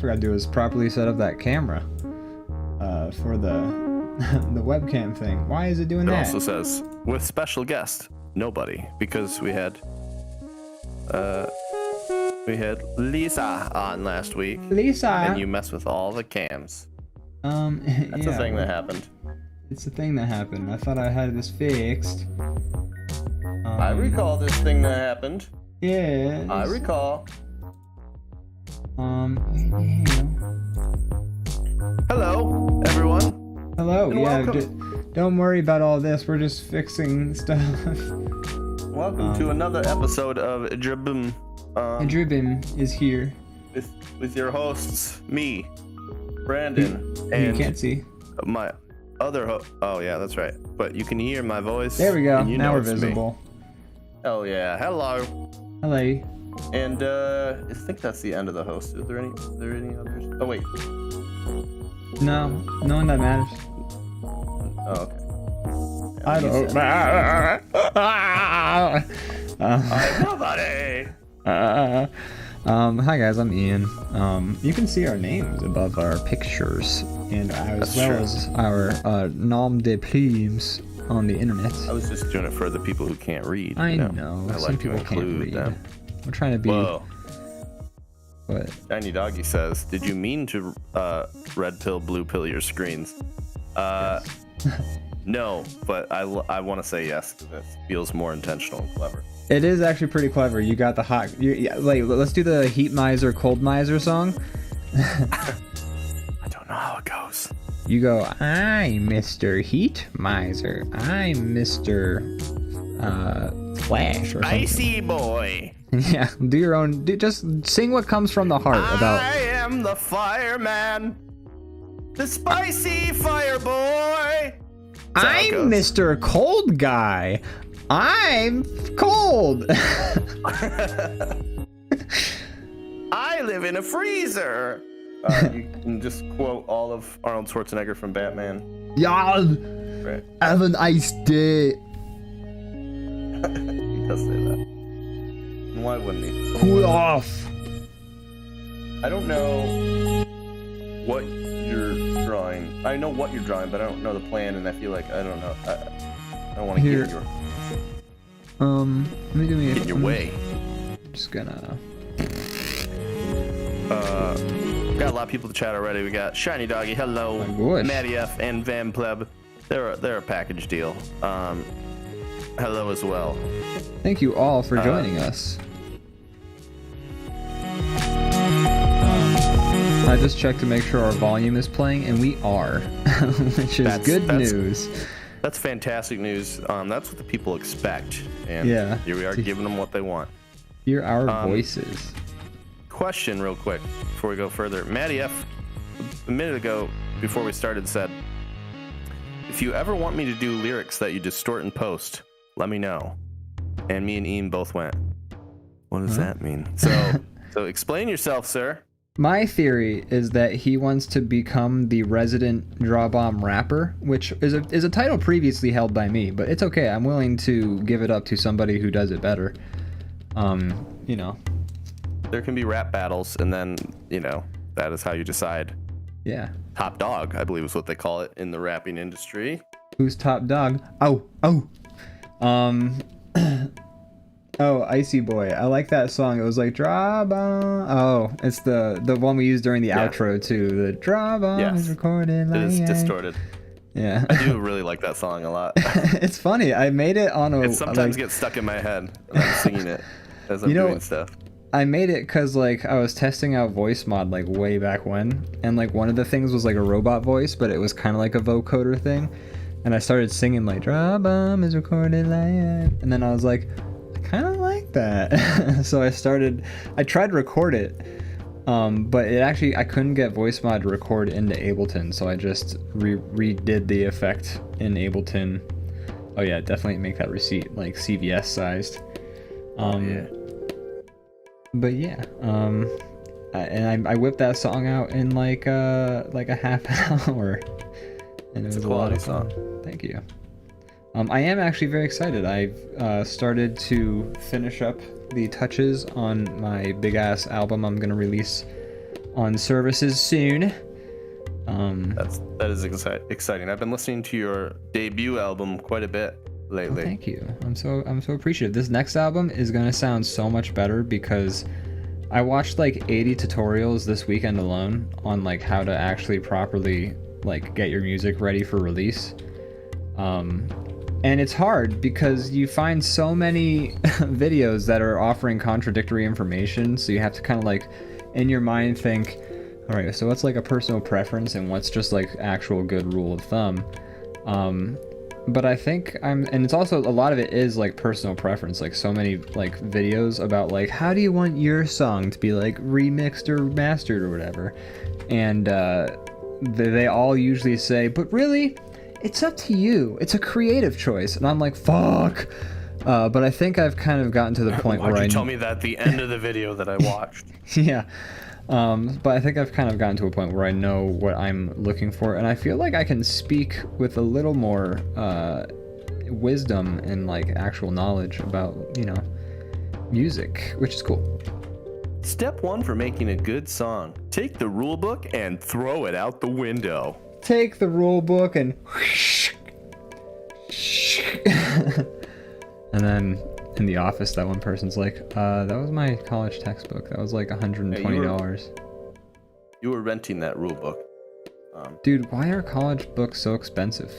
forgot to do is properly set up that camera for the the webcam thing. Why is it doing It that? also says with special guest nobody, because we had Lisa on last week. Lisa. And you messed with all the cams. That's a thing that happened. It's a thing that happened. I thought I had this fixed. I recall this thing that happened. Yeah. I recall. Hello, everyone. Hello. And Yeah. welcome. Don't worry about all this. We're just fixing stuff. Welcome to another episode of DrawBomb. Dribin is here. With your hosts, me, Brandon, and you can't see. my other oh yeah, that's right. But you can hear my voice. There we go. And you now know we're it's me. visible. Oh yeah, hello. Hello. And I think that's the end of the host. Is there any others? Oh wait. No one that matters. Oh, okay. I don't matter. I'm nobody. Hi guys, I'm Ian. You can see our names above our pictures, and as well as our nom de plumes on the internet. I was just doing it for the people who can't read. I know. I Some like to people can't include read. them. We're trying to be. Whoa. What? Shiny Doggy says, "Did you mean to red pill, blue pill your screens?" No, but I want to say yes. That feels more intentional and clever. It is actually pretty clever. You got the hot. Yeah, like, let's do the heat miser, cold miser song. I don't know how it goes. You go, I'm Mr. Heat Miser. I'm Mr. Flash or something. Icy boy. Yeah, do your own. Just sing what comes from the heart about. I am the fireman, the spicy fire boy. I'm Mr. Cold Guy. I'm cold. I live in a freezer. You can just quote all of Arnold Schwarzenegger from Batman. Yeah, Right. have a nice day. He does say that. And why wouldn't he? Cool off. I don't know what you're drawing. I know what you're drawing, but I don't know the plan, and I feel like I don't know. I don't want to get in your Let me do me. get in your way. Just gonna. Got a lot of people to chat already. We got Shiny Doggy, hello, gosh. Matty F, and Van Pleb. They're a package deal. Hello as well. Thank you all for joining us. I just checked to make sure our volume is playing, and we are, which is good news. That's fantastic news. That's what the people expect, and Yeah. here we are giving them what they want. Hear our voices. Question real quick before we go further. Matty F, a minute ago before we started, said, if you ever want me to do lyrics that you distort in post, let me know. And me and Ian both went, what does that mean? So explain yourself, sir. My theory is that he wants to become the resident DrawBomb rapper, which is a title previously held by me, but it's okay. I'm willing to give it up to somebody who does it better. You know. There can be rap battles, and then, that is how you decide. Yeah. Top dog, I believe is what they call it in the rapping industry. Who's top dog? Oh. Oh, Icy Boy. I like that song. It was like DrawBomb. Oh, it's the one we used during the outro too. The DrawBomb is recorded. It is distorted. Yeah. I do really like that song a lot. It's funny. I made it on a. It sometimes gets stuck in my head when I'm singing it as I'm doing stuff. I made it because like I was testing out voice mod like way back when, and like one of the things was like a robot voice, but it was kind of like a vocoder thing, and I started singing like DrawBomb is recorded live, and then I was like, I kind of like that. So I tried to record it, but it actually I couldn't get voice mod to record into Ableton, so I just redid the effect in Ableton. Oh yeah, definitely make that receipt like CVS sized. Yeah. But yeah, and I whipped that song out in like a half an hour, and it was a lot of fun. Thank you. I am actually very excited. I've started to finish up the touches on my big ass album I'm gonna release on services soon. That is exciting. I've been listening to your debut album quite a bit lately. Oh, thank you. I'm so appreciative. This next album is gonna sound so much better because I watched like 80 tutorials this weekend alone on like how to actually properly like get your music ready for release. And it's hard because you find so many videos that are offering contradictory information, so you have to kind of like in your mind think, all right, so what's like a personal preference and what's just like actual good rule of thumb. But I think and it's also a lot of it is like personal preference, like so many like videos about like how do you want your song to be like remixed or mastered or whatever, and they all usually say, but really it's up to you, it's a creative choice. And I'm like, fuck. But I think I've kind of gotten to the point where Why'd you tell me that at the end of the video that I watched? Yeah. But I think I've kind of gotten to a point where I know what I'm looking for, and I feel like I can speak with a little more wisdom and like actual knowledge about, you know, music, which is cool. Step 1 for making a good song: take the rule book and throw it out the window. Take the rule book and and then in the office that one person's like, that was my college textbook, that was like $120. You were renting that rule book. Dude, why are college books so expensive?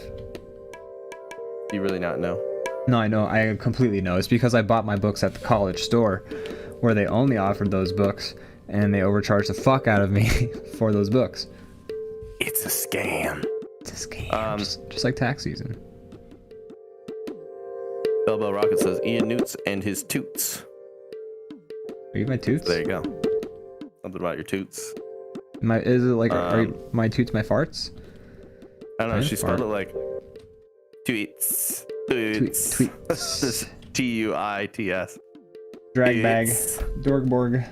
Do you really not know? No, I know, I completely know. It's because I bought my books at the college store where they only offered those books, and they overcharged the fuck out of me for those books. It's a scam. It's a scam. Just like tax season. Bellbell Rocket says Ian Newts and his toots. Are you my toots? There you go. Something about your toots. Is it like are my toots my farts? I don't know. She spelled it like tweets. Tweets. Tuits. Drag bag. Dorgborg.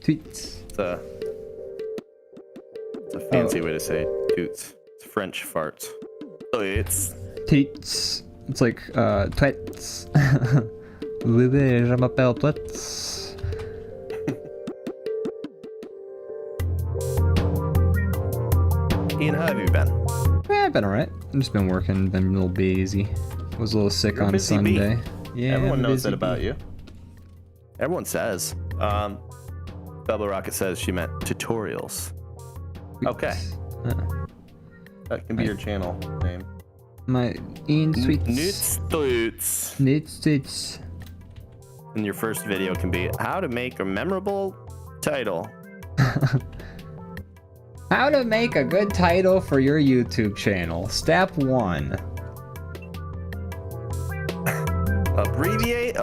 Tweets. It's a fancy way to say toots. It's French farts. Tweets. Tweets. It's like tweets. Oui, je m'appelle tweets. Ian, how have you been? Yeah, I've been alright. I've just been working, been a little busy. Was a little sick on Sunday. Yeah, everyone knows that about you. Everyone says. Bubba Rocket says she meant tutorials. Okay. That can be your channel name. My Ian Sweets. Newts. Newts. And your first video can be how to make a memorable title. How to make a good title for your YouTube channel. Step 1. Abbreviate.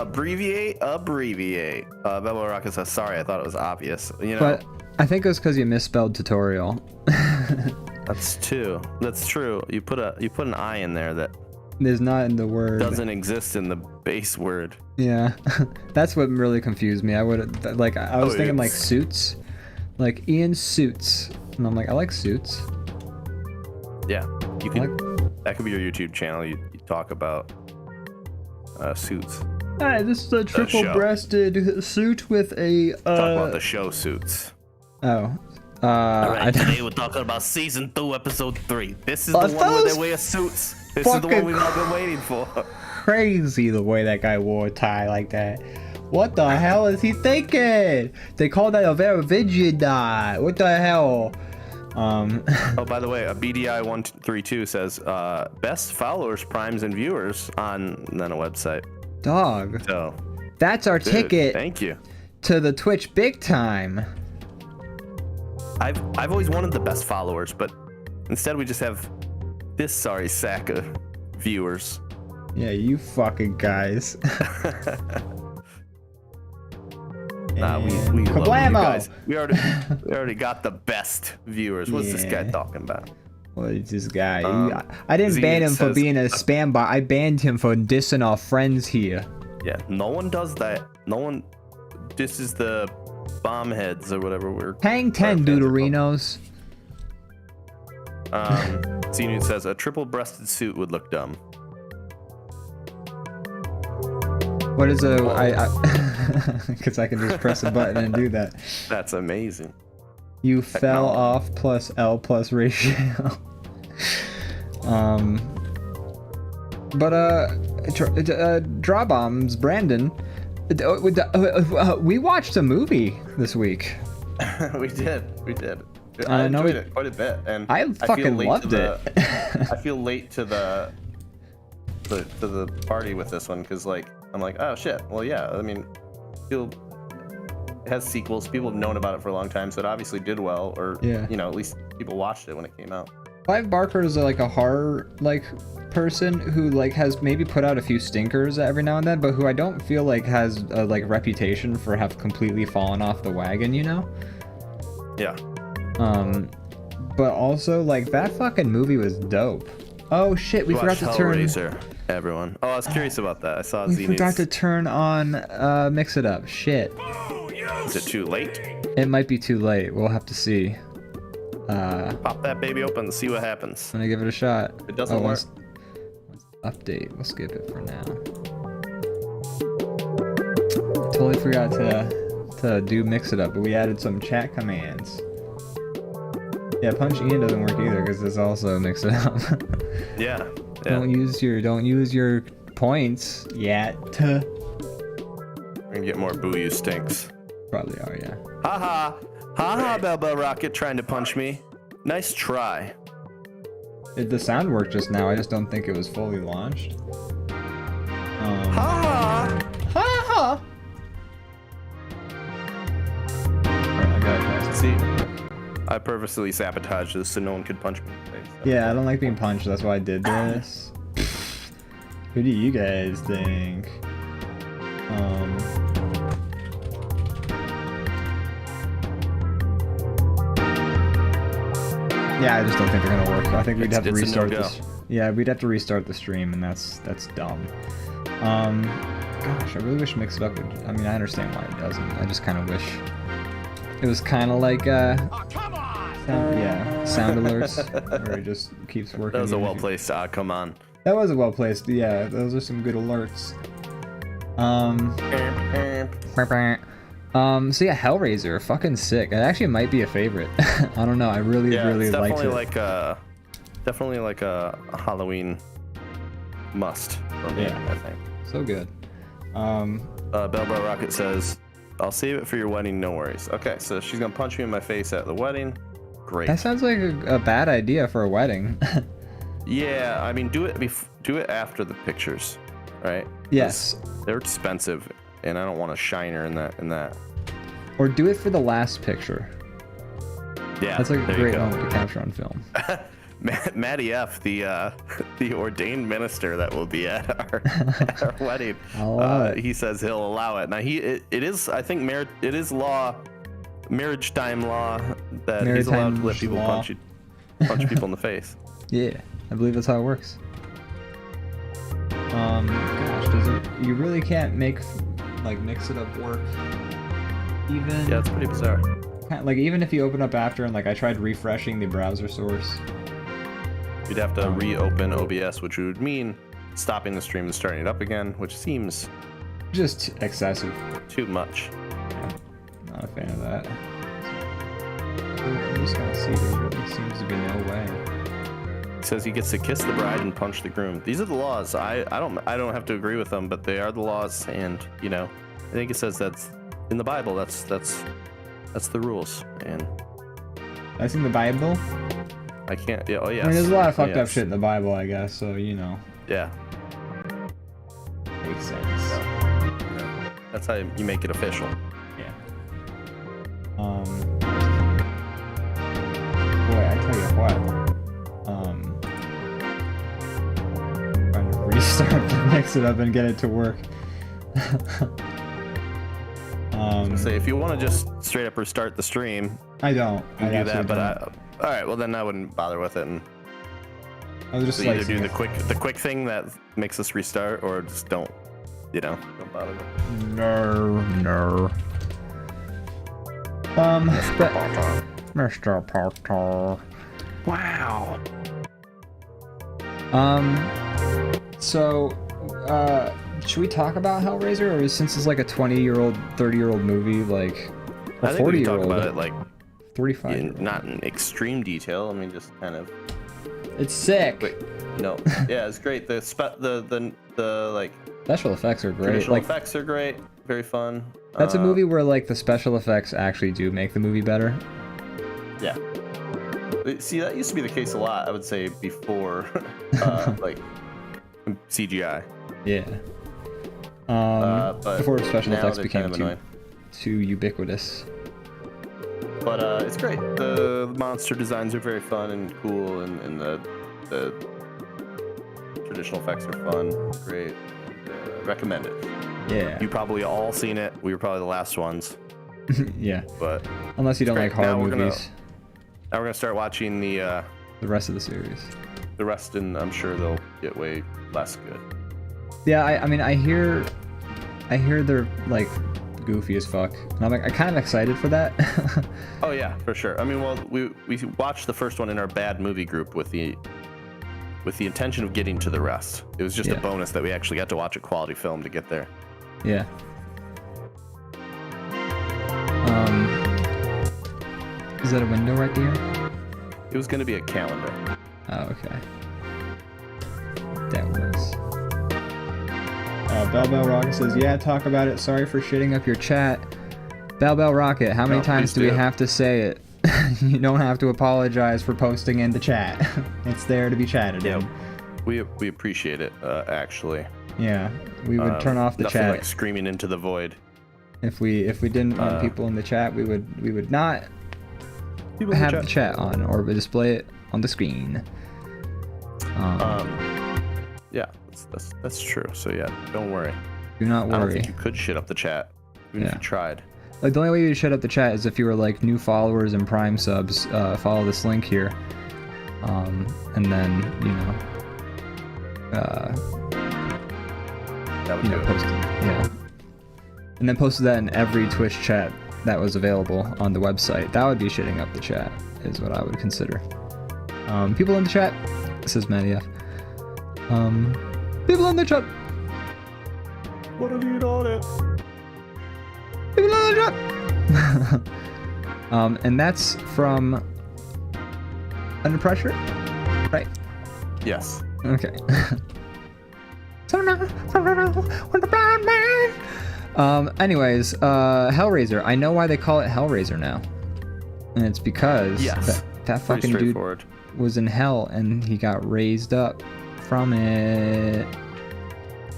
Bubba Rocket says, sorry, I thought it was obvious. You know. But I think it was because you misspelled tutorial. That's true. You put an I in there that there's not in the word. Doesn't exist in the base word. Yeah, that's what really confused me. I would like I was thinking like suits, like Ian Suits, and I'm like I like suits. Yeah, you can. That could be your YouTube channel. You talk about suits. Hi, this is a triple-breasted suit with a. Talk about the show Suits. Oh. Alright, today we're talking about season 2, episode 3. This is the one where they wear suits. This is the one we've all been waiting for. Crazy the way that guy wore a tie like that. What the hell is he thinking? They call that a Verovigian. What the hell? Oh, by the way, a BDI132 says best followers, primes, and viewers on a website. Dog. So that's our ticket. Thank you. To the Twitch big time. I've always wanted the best followers, but instead we just have this sorry sack of viewers. Yeah, you fucking guys. Nah, we love you guys. We already got the best viewers. What's this guy talking about? What is this guy? I didn't ban him for being a spam bot. I banned him for dissing our friends here. Yeah, no one does that. No one. This is the bomb heads or whatever we're. Hang 10 Doodleinos. Xenu says a triple-breasted suit would look dumb. What is a? Because I can just press a button and do that. That's amazing. You fell off plus L plus ratio. But DrawBomb's Brandon. We watched a movie this week. We did. I know enjoyed it quite a bit, and I fucking loved it. I feel late to the party with this one because I'm like, oh shit. Well, yeah. I mean, it has sequels. People have known about it for a long time, so it obviously did well, or at least people watched it when it came out. Clive Barker is like a horror person who has maybe put out a few stinkers every now and then, but who I don't feel has a reputation for have completely fallen off the wagon, Yeah. But also that fucking movie was dope. Oh shit, we forgot to turn Hellraiser, everyone. Oh, I was curious about that. I saw we forgot to turn on Mix It Up. Shit. Is it too late? It might be too late. We'll have to see. Pop that baby open and see what happens. I'm gonna give it a shot. If it doesn't work. Update. We'll skip it for now. Totally forgot to do Mix It Up, but we added some chat commands. Yeah, Punch Ian doesn't work either because it's also Mix It Up. Yeah. Don't use your points yet. We're gonna get more boo you stinks. Probably are, yeah. Haha. Haha, Bell Rocket trying to punch me. Nice try. The sound worked just now. I just don't think it was fully launched. Haha. Ha. Alright, I got it. See, I purposely sabotaged this so no one could punch me in the face. Yeah, I don't like being punched. That's why I did this. Who do you guys think? Yeah, I just don't think they're gonna work. I think we'd have to restart this. Yeah, we'd have to restart the stream, and that's dumb. Gosh, I really wish Mix It Up would. I mean, I understand why it doesn't. I just kind of wish it was kind of like sound alerts, where it just keeps working. That was a well placed. Come on. That was a well placed. Yeah, those are some good alerts. So yeah, Hellraiser, fucking sick. It actually might be a favorite. I don't know. I really liked it. Definitely like a Halloween must for me. I think. So good. Bell Rocket says, "I'll save it for your wedding. No worries." Okay, so she's gonna punch me in my face at the wedding. Great. That sounds like a bad idea for a wedding. Yeah, I mean, do it after the pictures, right? Yes. They're expensive, and I don't want a shiner in that. Or do it for the last picture. Yeah, that's like a great moment to capture on film. Matty F, the ordained minister that will be at our wedding, he says he'll allow it. Now it is, I think, it is marriage time law that he's allowed to let people punch people in the face. Yeah, I believe that's how it works. Gosh, you really can't make Mix It Up work. Even it's pretty bizarre. Even if you open up after and I tried refreshing the browser source, you'd have to reopen OBS, which would mean stopping the stream and starting it up again, which seems just excessive. Too much. Yeah, not a fan of that. I'm just gonna see. There really seems to be no way. It says he gets to kiss the bride and punch the groom. These are the laws. I don't have to agree with them, but they are the laws, and I think it says that's in the Bible. That's the rules, and that's in the Bible. I can't. Yeah. Oh yeah. I mean, there's a lot of fucked up shit in the Bible, I guess. So Yeah. Makes sense. Yeah. That's how you make it official. Yeah. Boy, I tell you what. Trying to restart to Mix It Up and get it to work. Say if you want to just straight up restart the stream, I don't. I do that, but all right. Well, then I wouldn't bother with it. And I was just either do the quick thing that makes us restart, or just don't bother with it. No. Mr. Potter. Wow. So, should we talk about Hellraiser, or since it's like a 20-year-old, 30-year-old movie, I think we can talk about it 45. not in extreme detail. I mean, just kind of. It's sick. Wait, no. Yeah, it's great. The like Special effects are great. traditional Like, effects are great. Very fun. that's a movie where like the special effects actually do make the movie better. Yeah. See, that used to be the case a lot. I would say before, like CGI. Yeah. But Before special now effects they're became kind of annoying. too ubiquitous. But it's great. The monster designs are very fun and cool, and the traditional effects are fun. Great. Recommend it. Yeah. You probably all seen it. We were probably the last ones. Yeah. But Unless you don't like horror Now movies. now we're gonna start watching the The rest of the series. rest, and I'm sure they'll get way less good. Yeah, I mean, I hear they're like goofy as fuck, and I'm kind of excited for that. Oh yeah, for sure. I mean, well, we watched the first one in our bad movie group with the intention of getting to the rest. It was just a bonus that we actually got to watch a quality film to get there. Yeah. Is that a window right there? It was going to be a calendar. Oh, okay. That was. Bell Rocket says, "Yeah, talk about it. Sorry for shitting up your chat." Bell Rocket, how many times do we have to say it? You don't have to apologize for posting in the chat. It's there to be chatted in. We appreciate it, actually. Yeah, we would turn off the nothing chat like screaming into the void. if we didn't want people in the chat. We would not have the chat on or display it on the screen. Yeah, that's true. So yeah, don't worry. Do not worry. I don't think you could shit up the chat, even if you tried. Like, the only way you shut up the chat is if you were like new followers and Prime subs. Follow this link here, and then That would do it. post it. Yeah, and then posted that in every Twitch chat that was available on the website. That would be shitting up the chat, is what I would consider. People in the chat. This is Matty F. People in the chat. What have you done it? People in the chat. And that's from Under Pressure, right? Yes. Okay. Anyways, Hellraiser. I know why they call it Hellraiser now, and it's because that fucking dude was in hell and he got raised up from it.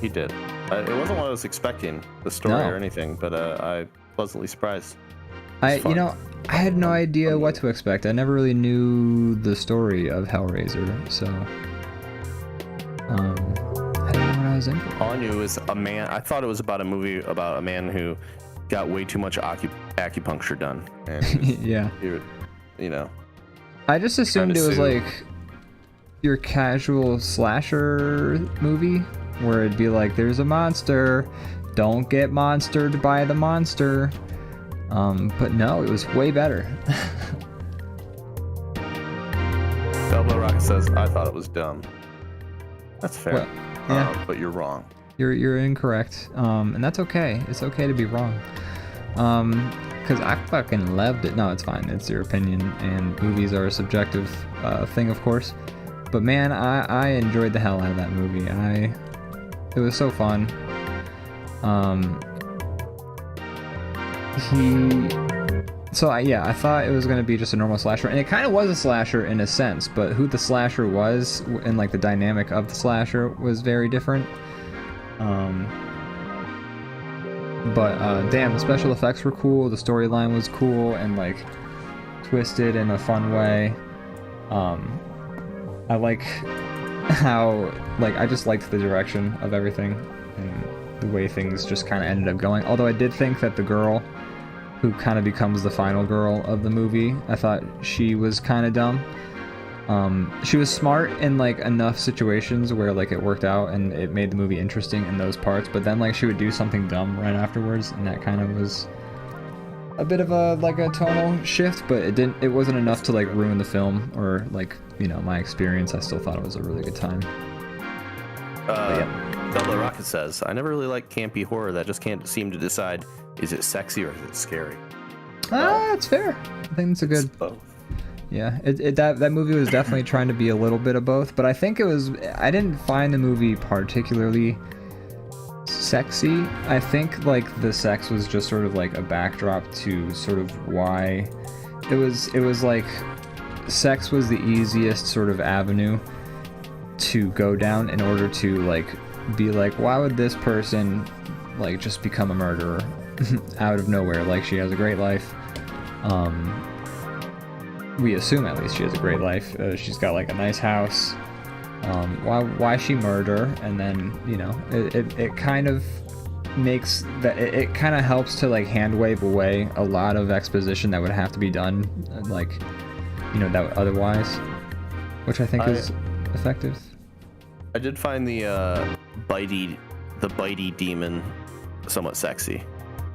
He did. It wasn't what I was expecting, the story or anything, but I pleasantly surprised. I had no idea what to expect. I never really knew the story of Hellraiser, so I didn't know what I was in for. All I knew is a man. I thought it was about a movie about a man who got way too much acupuncture done, and yeah, you know. I just assumed it was like your casual slasher movie where it'd be like, there's a monster, don't get monstered by the monster. But no, it was way better. Delbo Rock says, I thought it was dumb. That's fair. Well, yeah. But you're wrong. You're incorrect. And that's okay. It's okay to be wrong. Because I fucking loved it. No, it's fine. It's your opinion, and movies are a subjective thing, of course. But man, I enjoyed the hell out of that movie. It was so fun. I thought it was gonna be just a normal slasher, and it kind of was a slasher in a sense, but who the slasher was and like the dynamic of the slasher was very different. Damn, the special effects were cool, the storyline was cool and like twisted in a fun way. I like how, like, I just liked the direction of everything and the way things just kind of ended up going. Although I did think that the girl who kind of becomes the final girl of the movie, I thought she was kind of dumb. She was smart in like enough situations where like it worked out and it made the movie interesting in those parts, but then like she would do something dumb right afterwards, and that kind of was a bit of a tonal shift, but it wasn't enough to like ruin the film or like, my experience. I still thought it was a really good time. Delta Rocket says, I never really liked campy horror that just can't seem to decide, is it sexy or is it scary? That's fair. I think it's a good. It's both. Yeah, that movie was definitely trying to be a little bit of both, but I think it was. I didn't find the movie particularly sexy. I think like the sex was just sort of like a backdrop to sort of why it was like sex was the easiest sort of avenue to go down in order to like be like, why would this person like just become a murderer out of nowhere? Like, she has a great life. We assume at least she has a great life. She's got like a nice house. Why she murder? And then, you know, it kind of makes that it kind of helps to like hand wave away a lot of exposition that would have to be done, like, you know, that otherwise, which I think is effective. I did find the bitey demon somewhat sexy.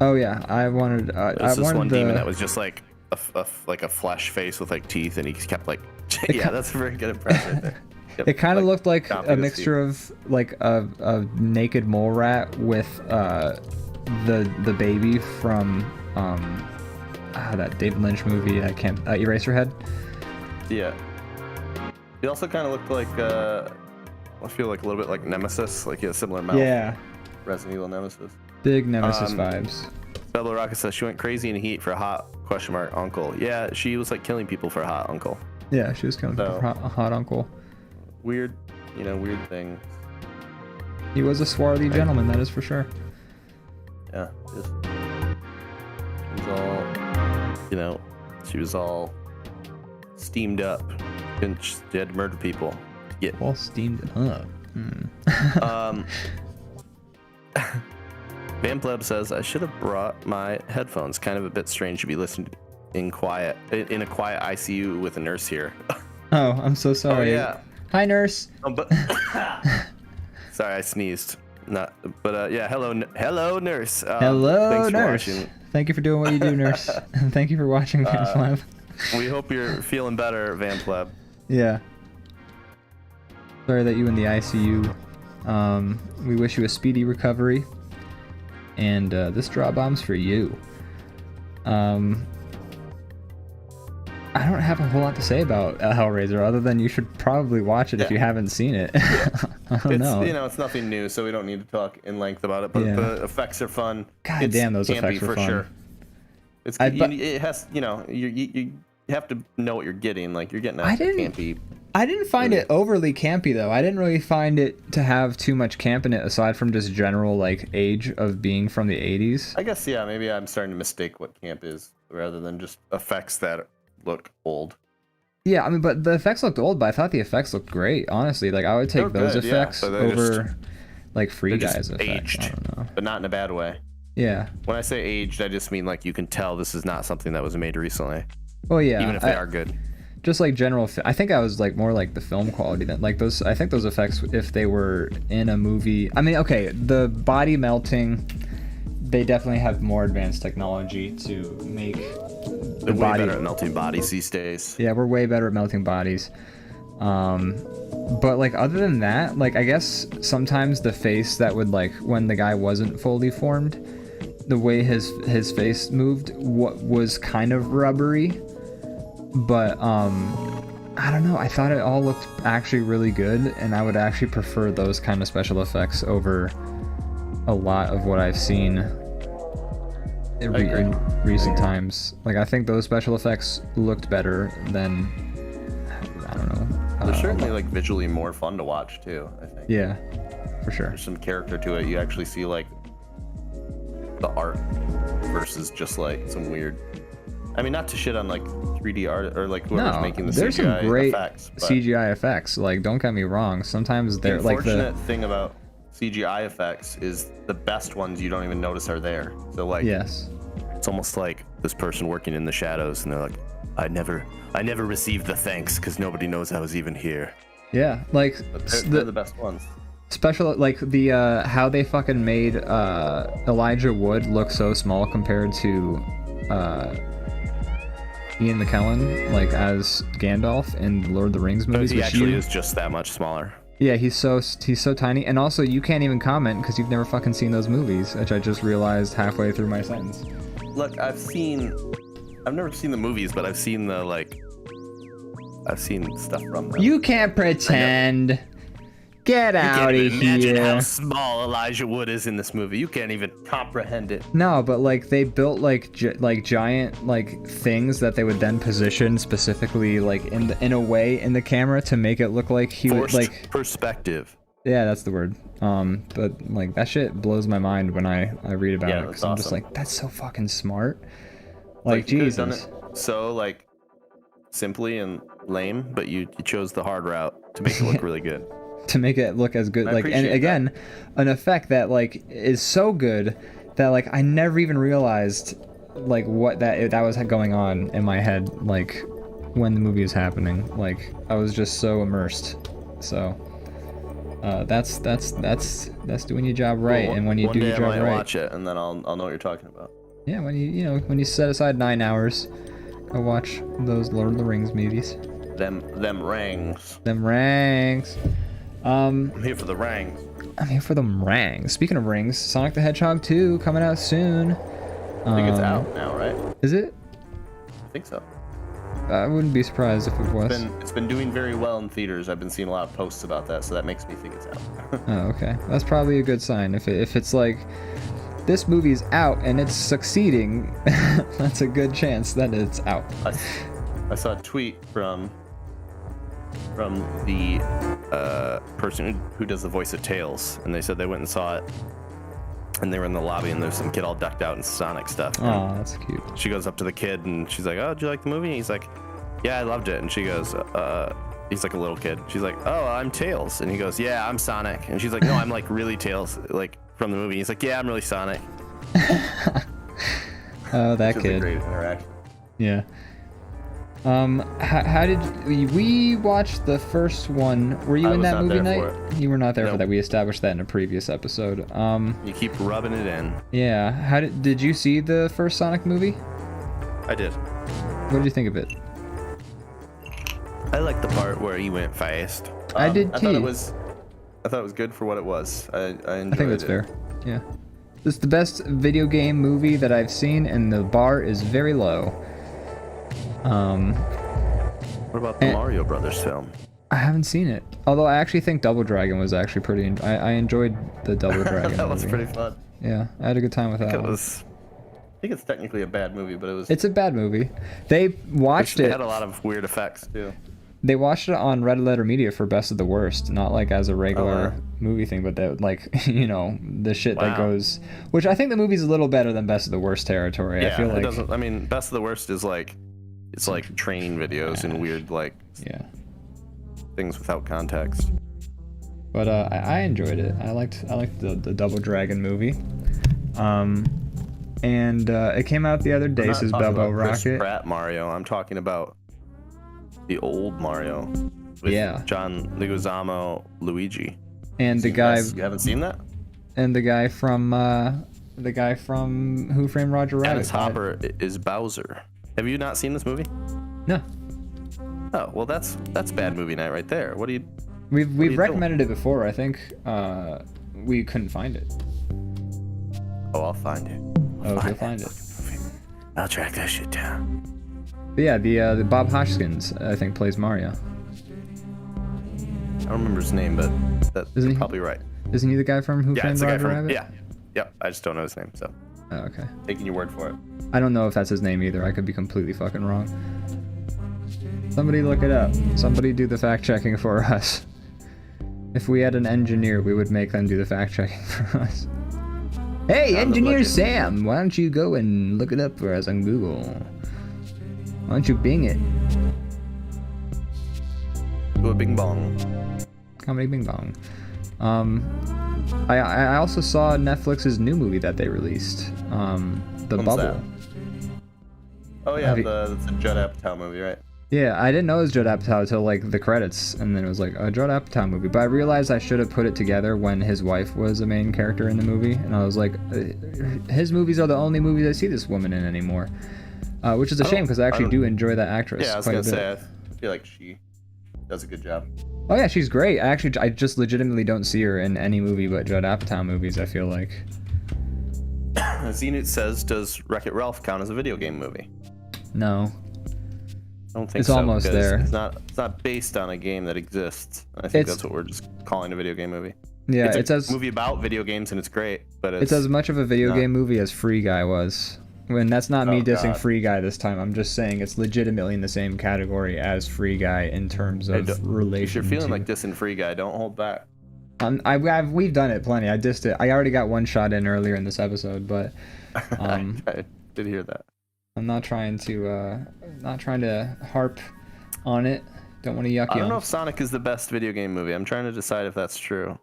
Oh yeah, I wanted this one demon that was just like a flesh face with like teeth, and he kept like yeah, that's a very good impression right there. Yep. It kind of like, looked like a mixture of like a naked mole rat with the baby from that David Lynch movie. I can't Eraserhead. Yeah. He also kind of looked like I feel like a little bit like Nemesis, like he has a similar mouth. Yeah. Resident Evil Nemesis. Big Nemesis vibes. Bella Rocket says she went crazy in heat for a hot uncle. Yeah, she was like killing people for a hot uncle. Yeah, she was killing people for a hot uncle. Weird, you know, weird thing. He was a swarthy gentleman, that is for sure. Yeah, he was all, you know, she was all steamed up, and she had to murder people. Yeah, all steamed up. Van Pleb says I should have brought my headphones. Kind of a bit strange to be listening in a quiet ICU with a nurse here. Oh, I'm so sorry. Oh, yeah. Hi, nurse. But sorry, I sneezed. Yeah. Hello, nurse. Hello, thanks nurse. For watching. Thank you for doing what you do, nurse. Thank you for watching, Van Pleb. We hope you're feeling better, Van Pleb. Yeah. Sorry that you in the ICU. We wish you a speedy recovery. And this DrawBomb's for you. I don't have a whole lot to say about Hellraiser other than you should probably watch it if you haven't seen it. I don't know. You know, it's nothing new, so we don't need to talk in length about it. But the effects are fun. God damn, those effects are fun. Sure. It's it has, you know, you have to know what you're getting. Like, you're getting a campy. I didn't find it overly campy though. I didn't really find it to have too much camp in it aside from just general like age of being from the 80s. I guess maybe I'm starting to mistake what camp is rather than just effects that look old. Yeah, I mean, but the effects looked old, but I thought the effects looked great, honestly. Like, I would take those effects over like Free Guy's effects. Aged, I don't know. But not in a bad way. Yeah. When I say aged, I just mean like you can tell this is not something that was made recently. Well, yeah. Even if they are good. Just like general, I think I was like more like the film quality than like those. I think those effects, if they were in a movie, I mean, okay, the body melting, they definitely have more advanced technology to make the way body better at melting bodies these days. Yeah, we're way better at melting bodies. But like other than that, like I guess sometimes the face that would like when the guy wasn't fully formed, the way his face moved, what was kind of rubbery. But I don't know, I thought it all looked actually really good, and I would actually prefer those kind of special effects over a lot of what I've seen in recent times. Like, I think those special effects looked better than, I don't know. They're certainly like visually more fun to watch too, I think. Yeah, for sure. There's some character to it. You actually see like the art versus just like some weird, I mean, not to shit on like 3D art or like whoever's making the CGI there's some great effects, CGI effects. Like, don't get me wrong. Sometimes they're like the unfortunate thing about CGI effects is the best ones you don't even notice are there. So like, yes, it's almost like this person working in the shadows, and they're like, I never received the thanks because nobody knows I was even here. Yeah, like they're the best ones. Special, like the how they fucking made Elijah Wood look so small compared to Ian McKellen, like as Gandalf in the Lord of the Rings movies. He actually is just that much smaller. Yeah, he's so tiny, and also you can't even comment because you've never fucking seen those movies, which I just realized halfway through my sentence. Look, I've seen I've never seen the movies, but I've seen the I've seen stuff from them. You can't pretend. Get out of Imagine how here. small Elijah Wood is in this movie. You can't even comprehend it. No, but like they built like giant like things that they would then position specifically like in a way in the camera to make it look like he was like perspective. Yeah, that's the word. But like that shit blows my mind when I read about it because I'm just like, that's so fucking smart. Like you could've done Jesus. it so like simply and lame, but you chose the hard route to make it look really good. To make it look as good, like, and again, an effect that like is so good that like I never even realized like what that was going on in my head like when the movie was happening. Like I was just so immersed. So that's doing your job right. And when you do your job right, watch it and then I'll know what you're talking about. Yeah, when you set aside 9 hours, go watch those Lord of the Rings movies. Them rings. Them rings. I'm here for the rings. I'm here for the rings. Speaking of rings, Sonic the Hedgehog 2 coming out soon. I think it's out now, right? Is it? I think so. I wouldn't be surprised if it was. It's been doing very well in theaters. I've been seeing a lot of posts about that, so that makes me think it's out. Oh, okay. That's probably a good sign. If it's like this movie's out and it's succeeding, that's a good chance that it's out. I saw a tweet from the person who does the voice of Tails, and they said they went and saw it, and they were in the lobby, and there's some kid all decked out in Sonic stuff. Oh, that's cute. She goes up to the kid, and she's like, "Oh, did you like the movie?" And he's like, "Yeah, I loved it." And she goes, he's like a little kid. She's like, "Oh, I'm Tails," and he goes, "Yeah, I'm Sonic." And she's like, "No, I'm like really Tails, like from the movie." He's like, "Yeah, I'm really Sonic." Oh, that kid. A great interaction. Yeah. How did we watch the first one? Were you in that movie night? You were not there for that. We established that in a previous episode. You keep rubbing it in. Yeah. How did you see the first Sonic movie? I did. What did you think of it? I liked the part where he went fast. I did too. I thought it was good for what it was. I enjoyed it. I think that's fair. Yeah. It's the best video game movie that I've seen, and the bar is very low. What about the Mario Brothers film? I haven't seen it. Although I actually think Double Dragon was actually pretty. I enjoyed the Double Dragon. That was pretty fun. Yeah, I had a good time with that. I think it's technically a bad movie, but it was. It's a bad movie. They watched it. It had a lot of weird effects too. They watched it on Red Letter Media for Best of the Worst, not like as a regular movie thing, but that like the shit that goes. Which I think the movie's a little better than Best of the Worst territory. Yeah, I feel like. It doesn't. I mean, Best of the Worst is like. It's like training videos and weird things without context. But I enjoyed it. I liked the Double Dragon movie. And it came out the other day. Says Bubba Rocket. Chris Pratt Mario. I'm talking about the old Mario. With John Leguizamo, Luigi. And the guy. You haven't seen that? And the guy from Who Framed Roger Rabbit. Dennis Hopper is Bowser. Have you not seen this movie? No. Oh, well, that's bad movie night right there. What do you? We've recommended it before. I think we couldn't find it. Oh, I'll find it. You'll find it. I'll track that shit down. But yeah, the Bob Hoskins I think plays Mario. I don't remember his name, but you're probably right. Isn't he the guy from Who Framed Roger Rabbit? Yeah. I just don't know his name, so. Oh, okay. Taking your word for it. I don't know if that's his name either. I could be completely fucking wrong. Somebody look it up. Somebody do the fact checking for us. If we had an engineer, we would make them do the fact checking for us. Hey, Engineer Sam, why don't you go and look it up for us on Google? Why don't you Bing it? Do a bing bong. Comedy Bing Bong. I also saw Netflix's new movie that they released. The Bubble. That? Oh yeah, it's a Judd Apatow movie, right? Yeah, I didn't know it was Judd Apatow until like the credits, and then it was like a Judd Apatow movie. But I realized I should have put it together when his wife was a main character in the movie, and I was like, his movies are the only movies I see this woman in anymore, which is a shame because I actually do enjoy that actress. Yeah, I was gonna say I feel like she does a good job. Oh yeah, she's great. I just legitimately don't see her in any movie but Judd Apatow movies. I feel like. Zenit says, does Wreck-It Ralph count as a video game movie? No. I don't think It's so. almost because there. It's not based on a game that exists. I think It's- that's what we're just calling a video game movie. Yeah, it's it's a as movie about video games and it's great, but it's as much of a video not- game movie as Free Guy was. When that's not me Oh, dissing God. Free Guy this time. I'm just saying it's legitimately in the same category as Free Guy in terms Hey, of relation. If you're feeling to... like this in Free Guy, don't hold back. we've done it plenty. I dissed it. I already got one shot in earlier in this episode, but I did hear that. I'm not trying to harp on it. Don't want to yuck I you. don't know if Sonic is the best video game movie. I'm trying to decide if that's true.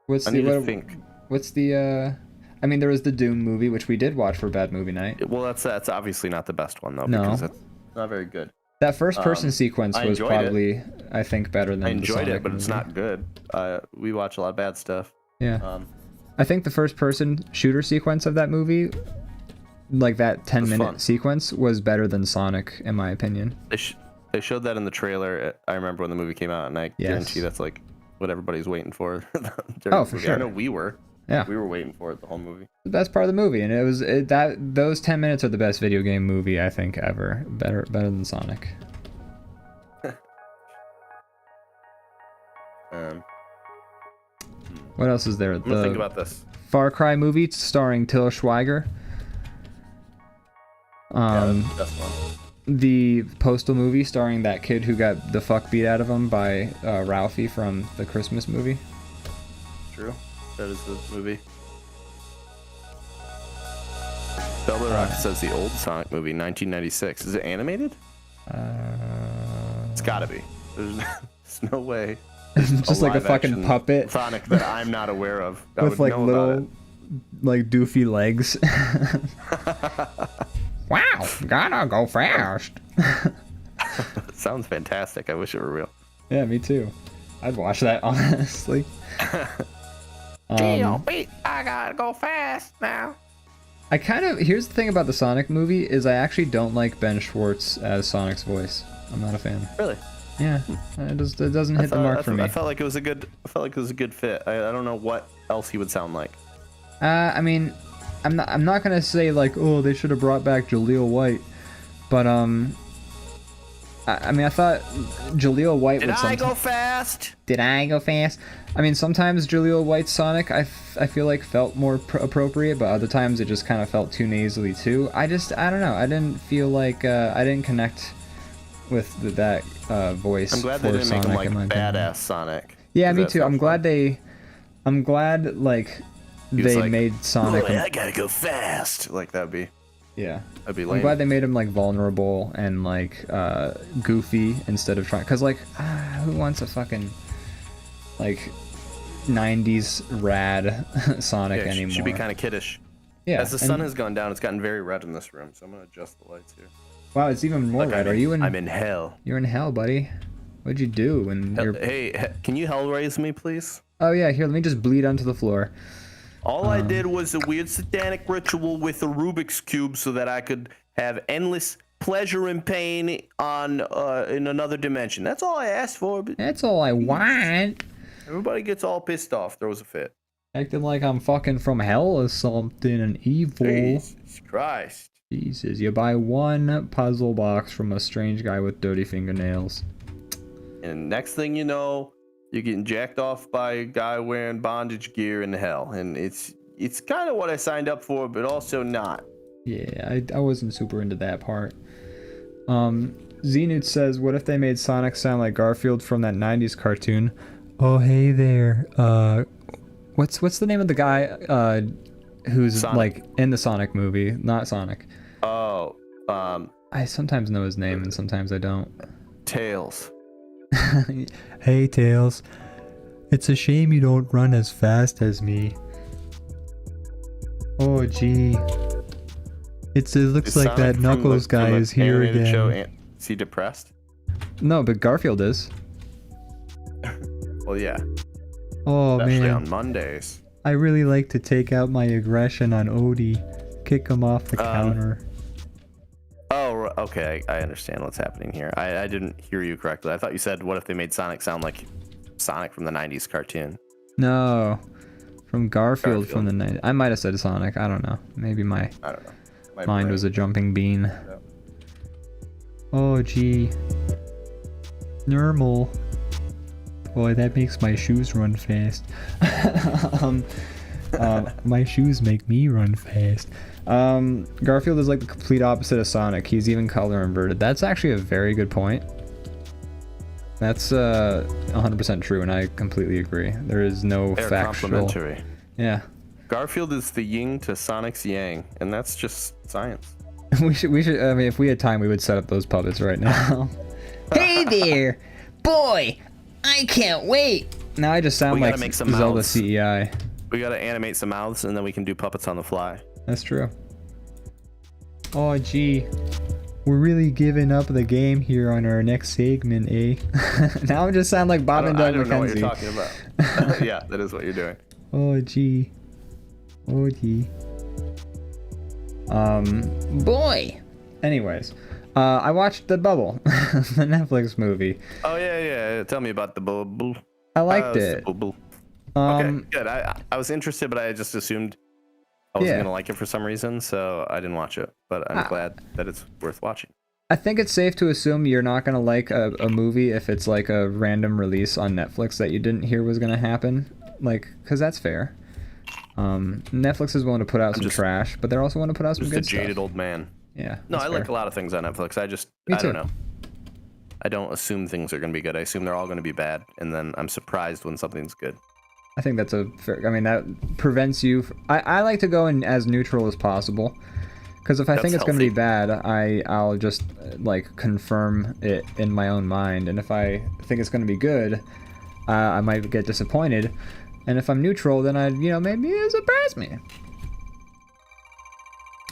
What's I the need to think. What's the I mean, there was the Doom movie, which we did watch for Bad Movie Night. Well, that's obviously not the best one though, No. because it's not very good. That first person sequence I was enjoyed it. probably, I think, better than I the enjoyed Sonic it, but it's movie. not good. We watch a lot of bad stuff. Yeah. I think the first person shooter sequence of that movie, like that 10-minute fun. sequence, was better than Sonic, in my opinion. They showed that in the trailer. I remember when the movie came out, and I guarantee that's like what everybody's waiting for. during Oh, the for movie. sure. I know we were. Yeah. We were waiting for it the whole movie. The best part of the movie, and those 10 minutes are the best video game movie I think ever. Better than Sonic. What else is there? I'm gonna think about this. Far Cry movie starring Till Schweiger. Yeah, that's one. The Postal movie starring that kid who got the fuck beat out of him by Ralphie from the Christmas movie. True. That is the movie. Velvet Rock says the old Sonic movie, 1996. Is it animated? It's gotta be. There's no way. Just like a fucking live-action puppet Sonic that I'm not aware of. I with would like know about little, like doofy legs. Wow, gotta go fast. it. Sounds fantastic. I wish it were real. Yeah, me too. I'd watch that honestly. Wait, I gotta go fast now. I kind of here's the thing about the Sonic movie is I actually don't like Ben Schwartz as Sonic's voice. I'm not a fan. Really? Yeah, it doesn't hit the mark for me. I felt like it was a good fit. I don't know what else he would sound like. I mean, I'm not gonna say like, oh, they should have brought back Jaleel White, but I mean, I thought Jaleel White would. Did I go fast? Did I go fast? I mean, sometimes Jaleel White's Sonic I feel like felt more appropriate, but other times it just kind of felt too nasally too. I don't know. I didn't feel like I didn't connect with that voice. I'm glad for they didn't Sonic, make him in my like opinion. badass Sonic. Yeah, me That too. sounds I'm glad like they like, made Sonic. "Boy, I gotta go fast. Like that'd be I'm lame. glad they made him like vulnerable and like goofy instead of trying. Cause like, who wants a fucking like 90s rad Sonic Yeah, anymore? should be kind of kiddish. Yeah. As the sun has gone down, it's gotten very red in this room, so I'm gonna adjust the lights here. Wow, it's even more red. Are you in? I'm in hell. You're in hell, buddy. What'd you do when you're? Hey, can you hell raise me, please? Oh yeah, here. Let me just bleed onto the floor. All I did was a weird satanic ritual with a Rubik's cube so that I could have endless pleasure and pain on in another dimension. That's all I asked for. But That's all I want. everybody gets all pissed off, throws a fit. Acting like I'm fucking from hell or something and evil. Jesus Christ. Jesus, you buy one puzzle box from a strange guy with dirty fingernails. And next thing you know, you're getting jacked off by a guy wearing bondage gear in hell. And it's kind of what I signed up for, but also not. Yeah, I wasn't super into that part. Xenute says, what if they made Sonic sound like Garfield from that 90s cartoon? Oh, hey there. What's the name of the guy who's Sonic. like in the Sonic movie? Not Sonic. Oh, I sometimes know his name and sometimes I don't. Tails. Hey Tails, it's a shame you don't run as fast as me. Oh gee, it looks Is like Sonic that from Knuckles the- guy from the is here animated again. show, is he depressed? No, but Garfield is. Well, yeah. Oh Especially man, on Mondays. I really like to take out my aggression on Odie, kick him off the counter. Oh, okay. I understand what's happening here. I didn't hear you correctly. I thought you said, what if they made Sonic sound like Sonic from the 90s cartoon? No, from Garfield from the night. I might have said Sonic. I don't know. Maybe my I don't know. My mind brain. was a jumping bean. Oh, gee. Normal. Boy, that makes my shoes run fast. My shoes make me run fast. Garfield is like the complete opposite of Sonic. He's even color inverted. That's actually a very good point. That's 100% true, and I completely agree. There is no They're factual. complementary. Yeah. Garfield is the yin to Sonic's yang, and that's just science. We should. I mean, if we had time, we would set up those puppets right now. Hey there, boy! I can't wait. Now I just sound like make some Zelda mouths. CEI. We gotta animate some mouths, and then we can do puppets on the fly. That's true. Oh, gee. We're really giving up the game here on our next segment, eh? Now I just sound like Bob and Doug I don't know what you're McKenzie. talking about. Yeah, that is what you're doing. Oh, gee. Oh, gee. Boy. Anyways, I watched The Bubble, the Netflix movie. Oh yeah. Tell me about the bubble. I liked it. Okay, good. I was interested, but I just assumed I wasn't gonna like it for some reason, so I didn't watch it. But I'm glad that it's worth watching. I think it's safe to assume you're not gonna like a movie if it's like a random release on Netflix that you didn't hear was gonna happen. Like, cause that's fair. Netflix is willing to put out some trash, but they're also willing to put out some good stuff. Just a jaded old man. Yeah. No, I fair. like a lot of things on Netflix. I don't know. I don't assume things are gonna be good. I assume they're all gonna be bad, and then I'm surprised when something's good. I think that's a fair. I mean, that prevents you. I like to go in as neutral as possible, because if I think it's going to be bad, I'll just like confirm it in my own mind, and if I think it's going to be good, I might get disappointed, and if I'm neutral, then maybe it surprise me.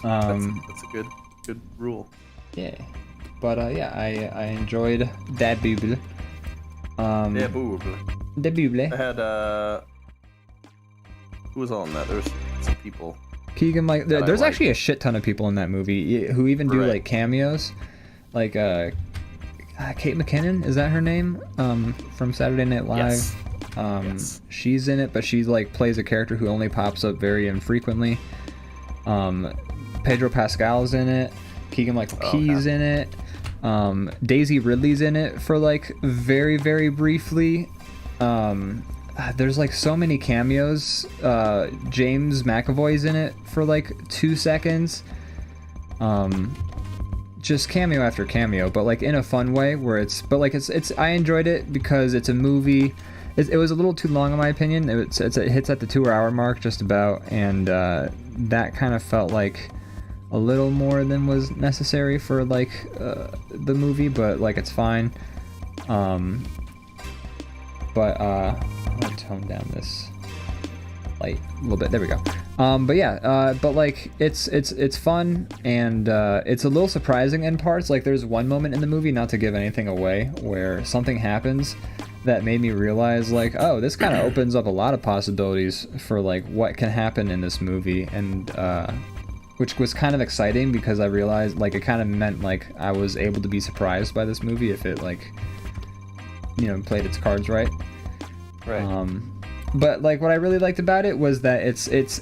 That's a good rule. Yeah, but yeah, I enjoyed that bubble. Yeah, boo. The bubble. I had who was all in that? There was some people. Keegan, like, there's actually a shit ton of people in that movie who even do like cameos, like Kate McKinnon, is that her name? From Saturday Night Live. Yes. She's in it, but she like plays a character who only pops up very infrequently. Pedro Pascal's in it. Keegan Michael Key's in it. Daisy Ridley's in it for like very, very briefly. There's like so many cameos. James McAvoy's in it for like 2 seconds. Just cameo after cameo, but like in a fun way where it's I enjoyed it because it's a movie. It was a little too long in my opinion. It hits at the 2-hour mark just about, and that kind of felt like a little more than was necessary for like the movie, but like it's fine. But I'm gonna tone down this light a little bit. There we go. But yeah, but like it's fun, and it's a little surprising in parts. Like there's one moment in the movie, not to give anything away, where something happens that made me realize like, oh, this kind of opens up a lot of possibilities for like what can happen in this movie, and which was kind of exciting because I realized like it kind of meant like I was able to be surprised by this movie if it like played its cards right. But like what I really liked about it was that it's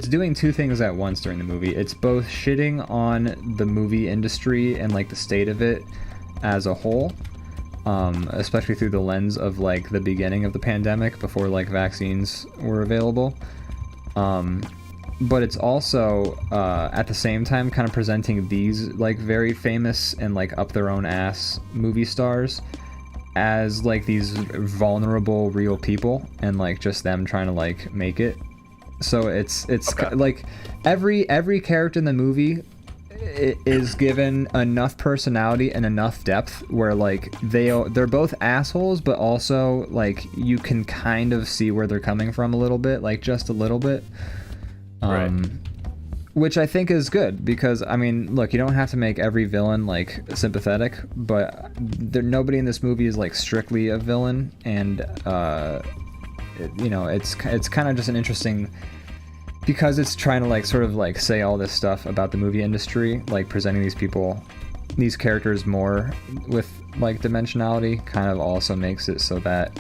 doing two things at once during the movie. It's both shitting on the movie industry and like the state of it as a whole, especially through the lens of like the beginning of the pandemic before like vaccines were available. But it's also at the same time kind of presenting these like very famous and like up their own ass movie stars as like these vulnerable real people, and like just them trying to like make it. So it's like every character in the movie is given enough personality and enough depth where like they're both assholes, but also like you can kind of see where they're coming from a little bit, like just a little bit. Which I think is good, because I mean, look, you don't have to make every villain like sympathetic, but nobody in this movie is like strictly a villain, and it's kind of just an interesting, because it's trying to like sort of like say all this stuff about the movie industry, like presenting these characters more with like dimensionality, kind of also makes it so that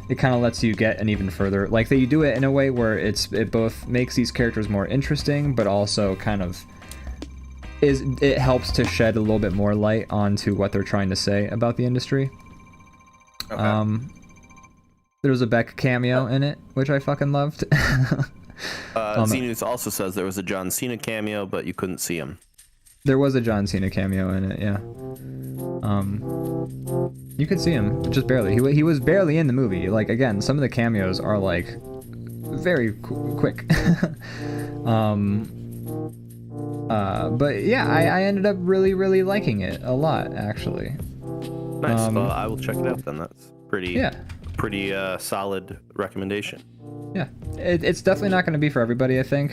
it kind of lets you get an even further, like that you do it in a way where it both makes these characters more interesting, but also kind of it helps to shed a little bit more light onto what they're trying to say about the industry. Okay. There was a Beck cameo in it, which I fucking loved. Xenus also says there was a John Cena cameo, but you couldn't see him. There was a John Cena cameo in it, yeah. You could see him, just barely. He was barely in the movie. Like, again, some of the cameos are, like, very quick. But yeah, I ended up really, really liking it a lot, actually. Nice. Well, I will check it out then. That's pretty solid recommendation. Yeah, it's definitely not going to be for everybody, I think,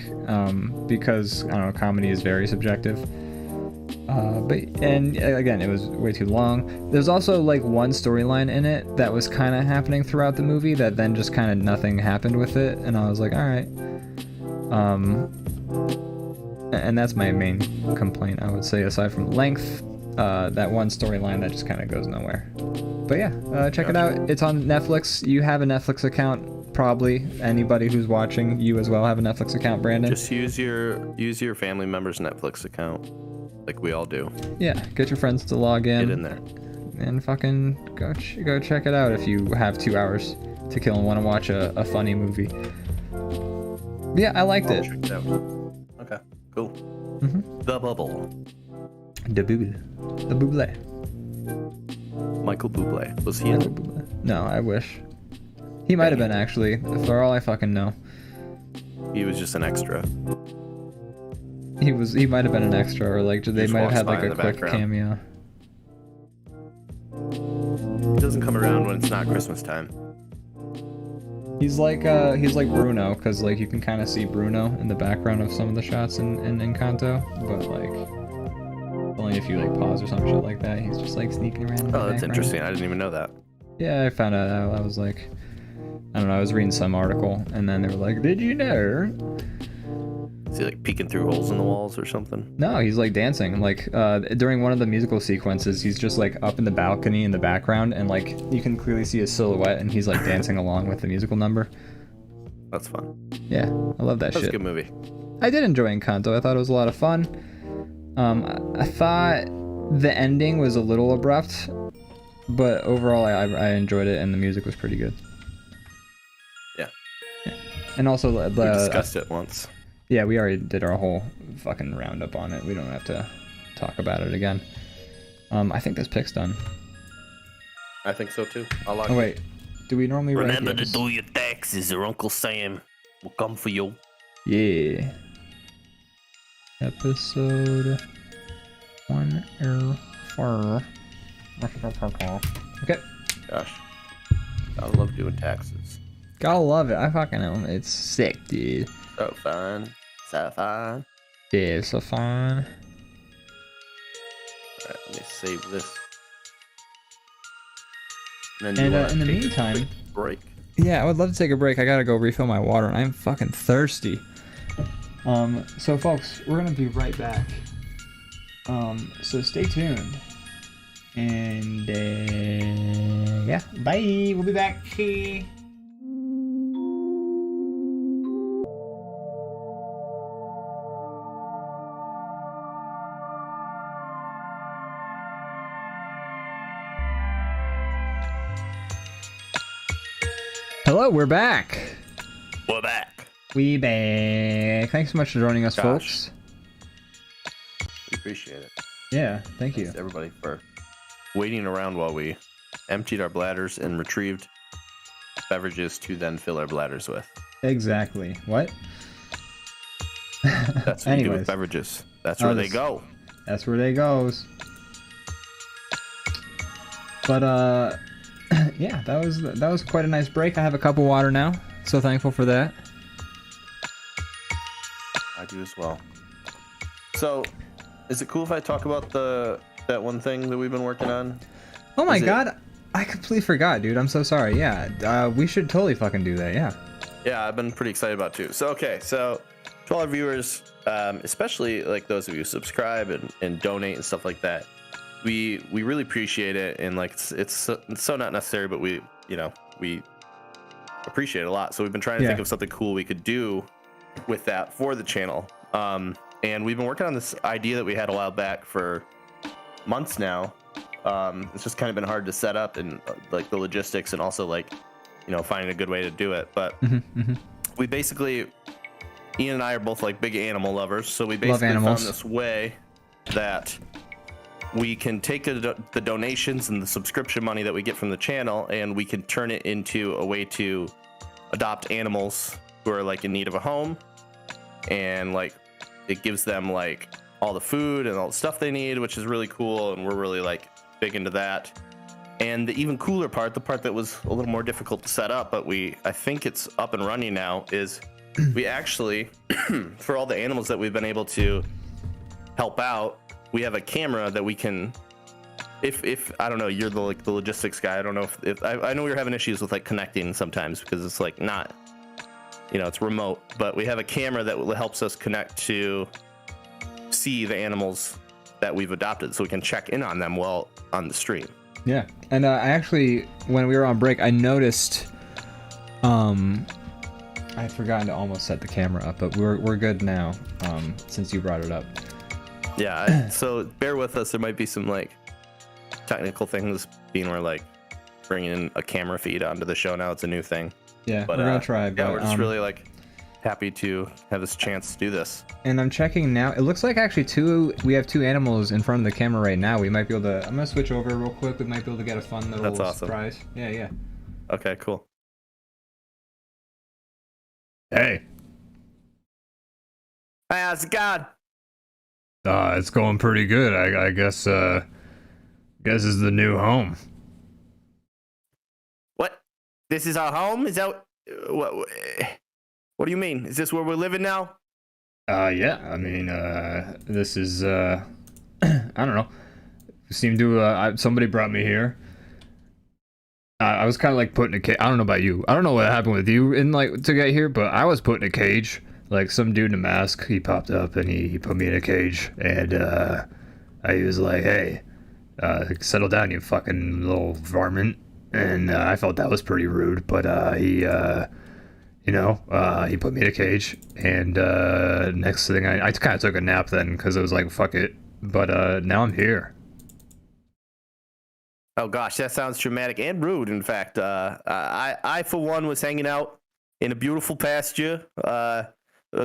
because, I don't know, comedy is very subjective. And again, it was way too long. There's also, like, one storyline in it that was kind of happening throughout the movie that then just kind of nothing happened with it, and I was like, alright. And that's my main complaint, I would say, aside from length. That one storyline that just kind of goes nowhere. But yeah, check it out. It's on Netflix. You have a Netflix account, probably. Anybody who's watching, you as well have a Netflix account, Brandon. Just use your family member's Netflix account, like we all do. Yeah, get your friends to log in. Get in there. And fucking go check it out if you have 2 hours to kill and want to watch a funny movie. But yeah, I liked it. Check it out. Okay, cool. The Bubble. The Buble. Michael Bublé. Was he in it? No, I wish. He might have been, actually, for all I fucking know. He was just an extra. He might have been an extra, or like they might have had like a quick cameo. He doesn't come around when it's not Christmas time. He's like Bruno, because like you can kind of see Bruno in the background of some of the shots in Encanto, but like only if you like pause or some shit like that. He's just like sneaking around. In the that's background. interesting. I didn't even know that. Yeah, I found out. I was like, I don't know. I was reading some article, and then they were like, "Did you know?" Is he like peeking through holes in the walls or something? No, he's like dancing. Like during one of the musical sequences, he's just like up in the balcony in the background, and like you can clearly see his silhouette, and he's like dancing along with the musical number. That's fun. Yeah, I love that shit. That's a good movie. I did enjoy Encanto. I thought it was a lot of fun. I thought the ending was a little abrupt, but overall I enjoyed it, and the music was pretty good. Yeah. And also we discussed it once. Yeah, we already did our whole fucking roundup on it. We don't have to talk about it again. I think this pick's done. I think so too. Oh wait, do we normally remember to do your taxes, or Uncle Sam will come for you? Yeah. Episode 104. Okay. Gosh, I love doing taxes. Gotta love it. I fucking know. It's sick, dude. So fun. So fun. Yeah, so fun. Alright, let me save this. And then in the meantime, break. Yeah, I would love to take a break. I gotta go refill my water, and I'm fucking thirsty. So folks, we're gonna be right back. So stay tuned. And yeah, bye. We'll be back. Hello, we're back. We're back. We back. Thanks so much for joining us, folks. We appreciate it. Yeah, thank you. Thanks everybody for waiting around while we emptied our bladders and retrieved beverages to then fill our bladders with. Exactly. What? That's what you do with beverages. That's where they go. That's where they goes. But yeah, that was quite a nice break. I have a cup of water now, so thankful for that. I do as well. So, is it cool if I talk about that one thing that we've been working on? Oh my god, I completely forgot, dude. I'm so sorry. Yeah, we should totally fucking do that. Yeah. Yeah, I've been pretty excited about it too. So okay, so to all our viewers, especially like those of you who subscribe and donate and stuff like that, we really appreciate it, and like it's so not necessary, but we appreciate it a lot. So we've been trying to think of something cool we could do with that for the channel. and we've been working on this idea that we had a while back for months now. It's just kind of been hard to set up and like the logistics and also like, you know, finding a good way to do it. But we basically, Ian and I are both like big animal lovers, so we basically found this way that we can take the donations and the subscription money that we get from the channel, and we can turn it into a way to adopt animals who are like in need of a home, and like it gives them like all the food and all the stuff they need, which is really cool, and we're really like big into that. And the even cooler part, the part that was a little more difficult to set up, but I think it's up and running now, is we actually for all the animals that we've been able to help out, we have a camera that we can, if I don't know, you're the like the logistics guy, I don't know if I know we were having issues with like connecting sometimes because it's like not, you know, it's remote, but we have a camera that helps us connect to see the animals that we've adopted, so we can check in on them while on the stream. Yeah, and I actually, when we were on break, I noticed, I had forgotten to almost set the camera up, but we're good now, since you brought it up. Yeah, so bear with us. There might be some like technical things being we're like bringing in a camera feed onto the show now. It's a new thing. Yeah, but we're gonna try. Yeah, but, we're just really like happy to have this chance to do this. And I'm checking now. It looks like actually we have two animals in front of the camera right now. We might be able to. I'm gonna switch over real quick. We might be able to get a fun little surprise. Yeah. Okay, cool. Hey. Hey, how's it going? It's going pretty good. I guess. Guess is the new home. What? This is our home? Is that what do you mean? Is this where we're living now? Yeah. I mean, this is. I don't know. Seemed to. Somebody brought me here. I was kind of like put in a cage. I don't know about you. I don't know what happened with you in like to get here, but I was put in a cage. Like some dude in a mask, he popped up and he put me in a cage, and he was like, "Hey, settle down, you fucking little varmint." And I felt that was pretty rude, but he put me in a cage, and next thing I kind of took a nap then because I was like, "Fuck it," but now I'm here. Oh gosh, that sounds traumatic and rude. In fact, I for one was hanging out in a beautiful pasture.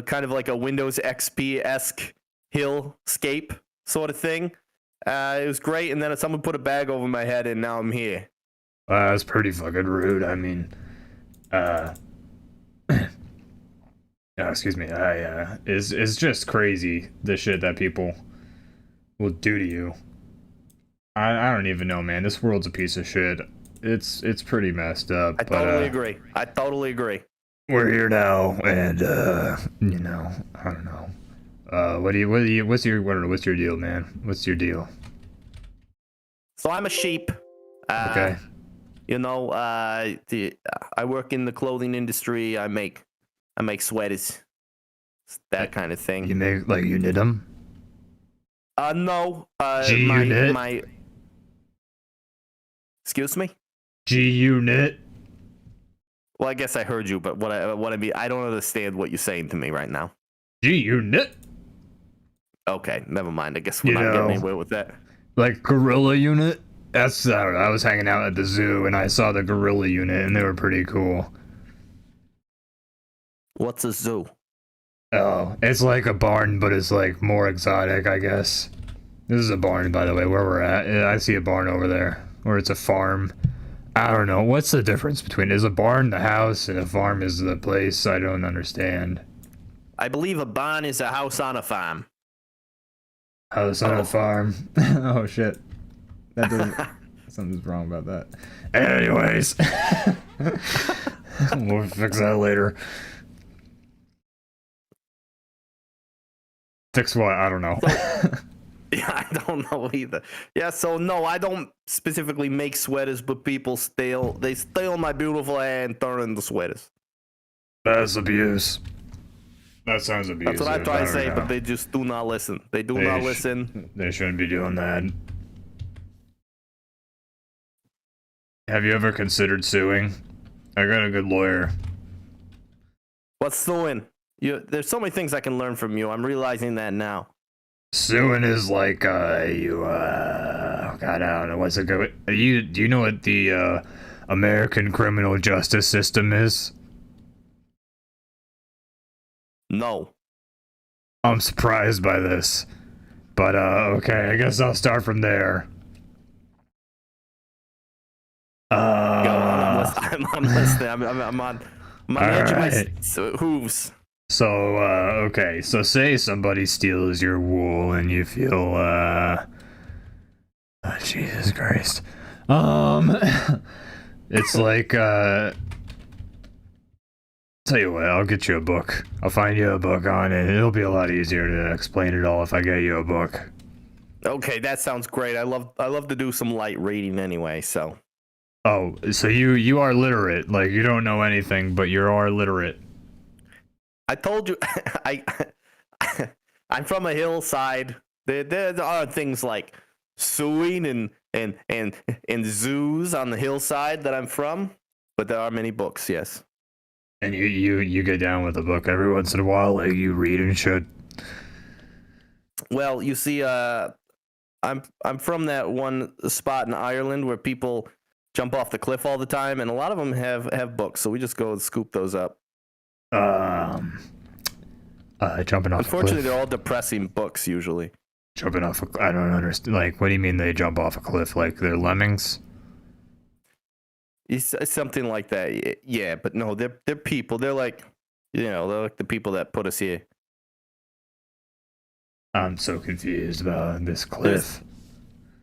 Kind of like a Windows XP-esque hillscape sort of thing. It was great, and then someone put a bag over my head, and now I'm here. That's pretty fucking rude. I mean, excuse me. It's just crazy the shit that people will do to you. I don't even know, man. This world's a piece of shit. It's pretty messed up. I totally agree. We're here now, and I don't know. What's your deal, man? What's your deal? So I'm a sheep. Okay. I work in the clothing industry. I make sweaters, that kind of thing. You make you knit them? No. You knit? Excuse me? You knit? Well, I guess I heard you, but what I mean, I don't understand what you're saying to me right now. You knit? Okay, never mind. I guess we're not getting anywhere with that. Like gorilla unit? That's I don't know. I was hanging out at the zoo and I saw the gorilla unit and they were pretty cool. What's a zoo? Oh, it's like a barn, but it's like more exotic, I guess. This is a barn, by the way, where we're at. I see a barn over there, or it's a farm. I don't know. What's the difference between is a barn the house and a farm is the place? I don't understand. I believe a barn is a house on a farm. House on a farm. Oh shit. That doesn't. Something's wrong about that. Anyways, we'll fix that later. Fix what? I don't know. Yeah, I don't know either. Yeah, so no, I don't specifically make sweaters, but people steal my beautiful hair and turn into sweaters. That's abuse. That sounds abusive. That's what I try to say, but they just do not listen. They not listen. They shouldn't be doing that. Have you ever considered suing? I got a good lawyer. What's suing? There's so many things I can learn from you. I'm realizing that now. Suing is like God, I don't know what's it go. Do you know what the American criminal justice system is? No. I'm surprised by this, but okay, I guess I'll start from there. Go on, I'm listening. I'm on the edge of my hooves. So, okay, so say somebody steals your wool and you feel, oh, Jesus Christ. It's like, tell you what, I'll get you a book. I'll find you a book on it. It'll be a lot easier to explain it all if I get you a book. Okay, that sounds great. I love to do some light reading anyway, so. Oh, so you are literate. Like, you don't know anything, but you are literate. I told you, I'm from a hillside. There are things like suing and zoos on the hillside that I'm from, but there are many books, yes. And you get down with a book every once in a while, like you read and shit. Well, you see, I'm from that one spot in Ireland where people jump off the cliff all the time, and a lot of them have books, so we just go and scoop those up. Jumping off. Unfortunately, they're all depressing books usually. Jumping off. I don't understand. Like, what do you mean they jump off a cliff? Like they're lemmings? It's something like that. Yeah, but no, they're people. They're like, they're like the people that put us here. I'm so confused about this cliff.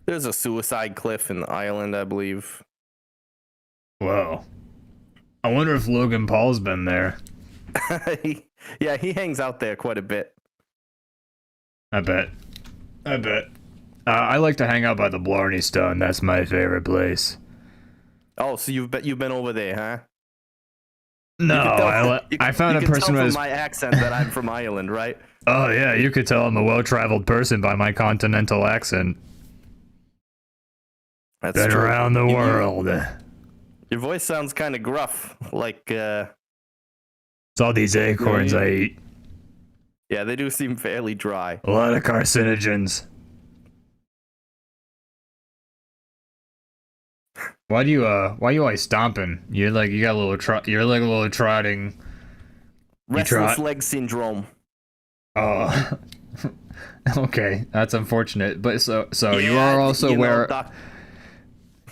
There's a suicide cliff in Ireland, I believe. Whoa. I wonder if Logan Paul's been there. Yeah, he hangs out there quite a bit. I bet. I like to hang out by the Blarney Stone. That's my favorite place. Oh, so you've been over there, huh? No, I found a person who has my accent that I'm from Ireland, right? Oh yeah, you could tell I'm a well-traveled person by my continental accent. That's been true. Around the world. Your voice sounds kind of gruff, like. It's all these acorns I eat. Yeah, they do seem fairly dry. A lot of carcinogens. Why do you always stomping? You got a little you're like a little trotting. Restless leg syndrome. Oh. Okay, that's unfortunate. But so yeah, you are also aware.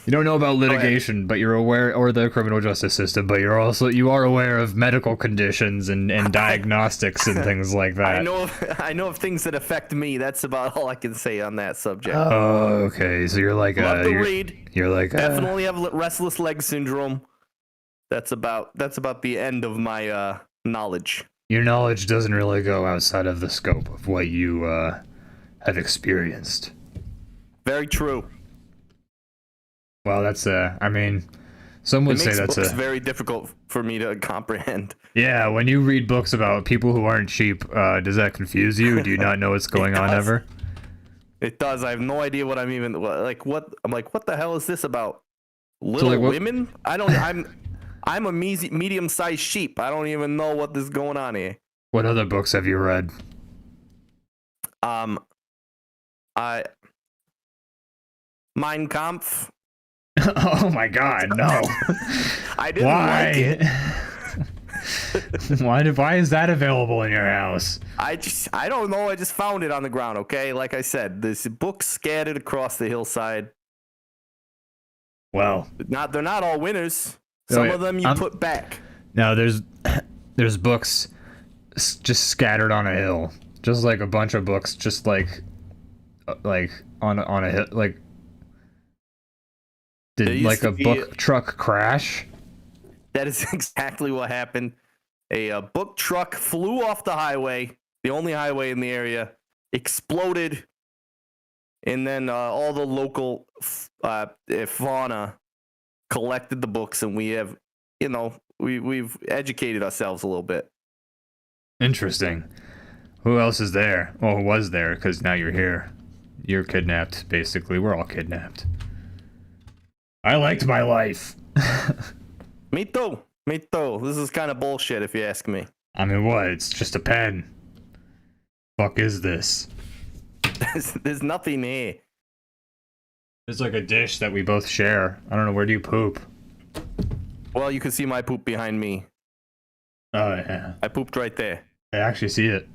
You don't know about litigation, but you're aware, or the criminal justice system, but you are aware of medical conditions and diagnostics and things like that. I know of things that affect me. That's about all I can say on that subject. Oh, okay. So you're like love to read. You're like definitely have restless leg syndrome. That's about the end of my knowledge. Your knowledge doesn't really go outside of the scope of what you have experienced. Very true. Well, that's I mean, some would say that's very difficult for me to comprehend. Yeah, when you read books about people who aren't cheap, does that confuse you? Do you not know what's going on ever? It does. I have no idea what I'm even like. What I'm like? What the hell is this about? Little women? I don't. I'm a medium-sized sheep. I don't even know what is going on here. What other books have you read? Mein Kampf. Oh my God, no! I didn't like it. Why is that available in your house? I don't know. I just found it on the ground. Okay, like I said, there's books scattered across the hillside. Well, they're not all winners. Some of them you put back. No, there's books just scattered on a hill, just like a bunch of books, just like on a hill, like. Did like a book truck crash? That is exactly what happened. A book truck flew off the highway, the only highway in the area, exploded, and then all the local fauna collected the books, and we have, we've educated ourselves a little bit. Interesting. Who else is there? Well, who was there? Because now you're here. You're kidnapped, basically. We're all kidnapped. I liked my life. Me too. This is kind of bullshit, if you ask me. I mean, what? It's just a pen. Fuck is this? There's nothing here. It's like a dish that we both share. I don't know, where do you poop? Well, you can see my poop behind me. Oh, yeah. I pooped right there. I actually see it.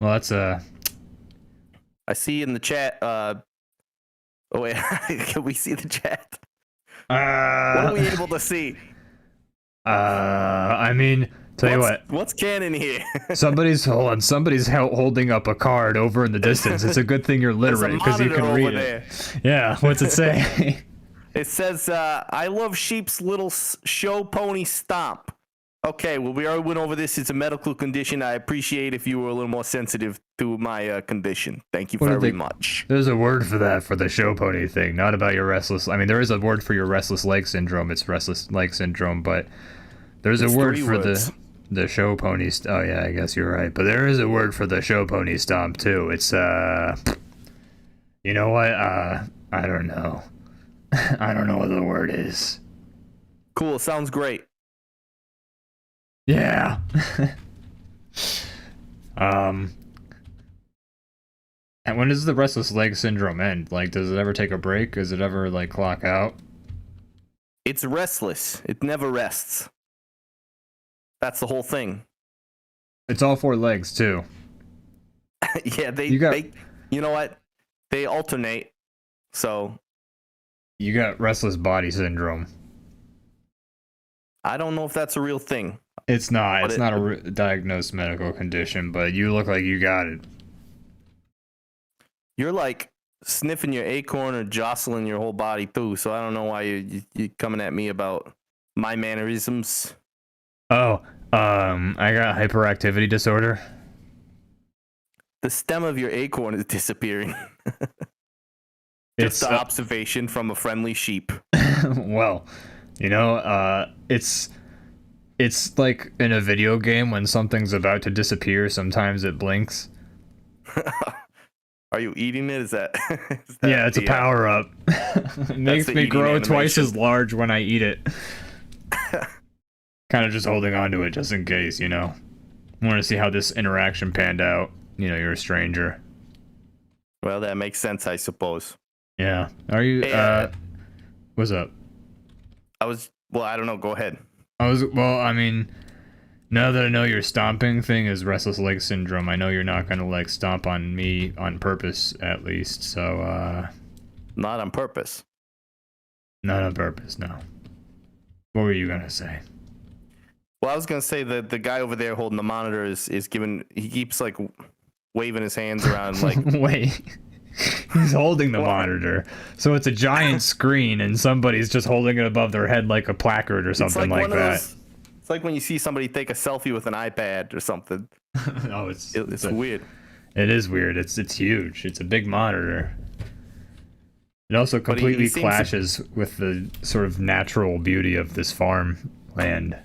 Well, that's I see in the chat. Oh wait, can we see the chat? What are we able to see? I mean, tell you what. What's canon here? Somebody's holding up a card over in the distance. It's a good thing you're literate because you can read it. Yeah, what's it say? It says, "I love sheep's little show pony stomp." Okay, well, we already went over this. It's a medical condition. I appreciate if you were a little more sensitive to my condition. Thank you very much. There's a word for that, for the show pony thing, not about your restless... I mean, there is a word for your restless leg syndrome. It's restless leg syndrome, but there's a word for the show pony... Oh, yeah, I guess you're right. But there is a word for the show pony stomp, too. It's, you know what? I don't know. I don't know what the word is. Cool, sounds great. Yeah. And when does the restless leg syndrome end? Like, does it ever take a break? Does it ever, like, clock out? It's restless. It never rests. That's the whole thing. It's all four legs, too. Yeah, they, you know what? They alternate, so... You got restless body syndrome. I don't know if that's a real thing. It's not. It's not a diagnosed medical condition, but you look like you got it. You're like sniffing your acorn or jostling your whole body too, so I don't know why you're coming at me about my mannerisms. Oh, I got hyperactivity disorder. The stem of your acorn is disappearing. Just an observation from a friendly sheep. Well, you know, it's like in a video game when something's about to disappear, sometimes it blinks. Are you eating it? Is that yeah, it's a power up. It makes me grow twice as large when I eat it. Kind of just holding on to it just in case, you know. I want to see how this interaction panned out. You know, you're a stranger. Well, that makes sense, I suppose. Yeah. Are you, what's up? Well, I don't know. Go ahead. Well, I mean, now that I know your stomping thing is restless leg syndrome, I know you're not going to, like, stomp on me on purpose, at least, so, Not on purpose. Not on purpose, no. What were you going to say? Well, I was going to say that the guy over there holding the monitor is he keeps, like, waving his hands around, like... Wait. He's holding the monitor, so it's a giant screen, and somebody's just holding it above their head like a placard or something like that. It's like when you see somebody take a selfie with an iPad or something. Oh, it's weird. It is weird. It's huge. It's a big monitor. It also completely clashes with the sort of natural beauty of this farmland.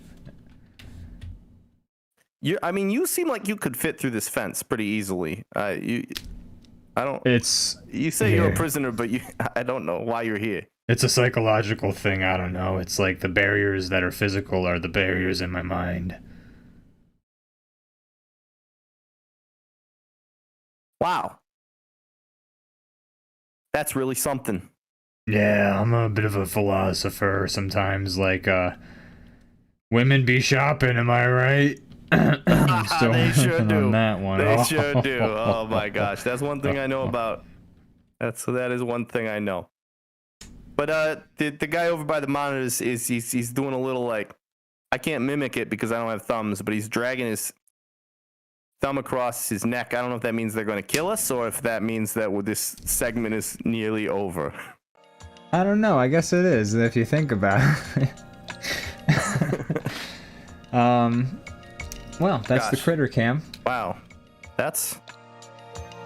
I mean, you seem like you could fit through this fence pretty easily. You say you're a prisoner, but I don't know why you're here. It's a psychological thing. I don't know. It's like the barriers that are physical are the barriers in my mind. Wow. That's really something. Yeah, I'm a bit of a philosopher sometimes. Like, women be shopping, am I right? They sure do. That one. They sure do. Oh my gosh, that's one thing I know about. That is one thing I know. But the guy over by the monitors he's doing a little, like, I can't mimic it because I don't have thumbs, but he's dragging his thumb across his neck. I don't know if that means they're going to kill us or if that means that this segment is nearly over. I don't know. I guess it is if you think about it. Well, that's the critter cam. Wow, that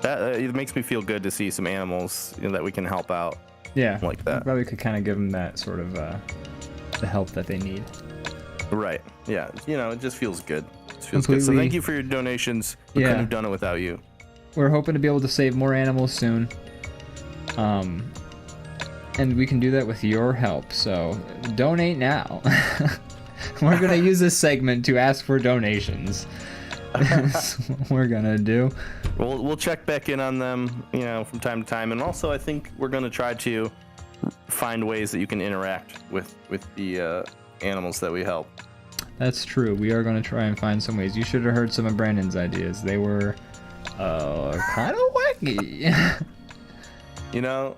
it makes me feel good to see some animals, you know, that we can help out. Yeah, like that. Probably could kind of give them that sort of the help that they need. Right. Yeah. You know, it just feels good. It feels good. So thank you for your donations. We couldn't have done it without you. We're hoping to be able to save more animals soon. And we can do that with your help. So donate now. We're gonna use this segment to ask for donations. That's what we're gonna do. We'll check back in on them, you know, from time to time, and also I think we're gonna try to find ways that you can interact with the animals that we help. That's true. We are gonna try and find some ways. You should have heard some of Brandon's ideas. They were kind of wacky. You know,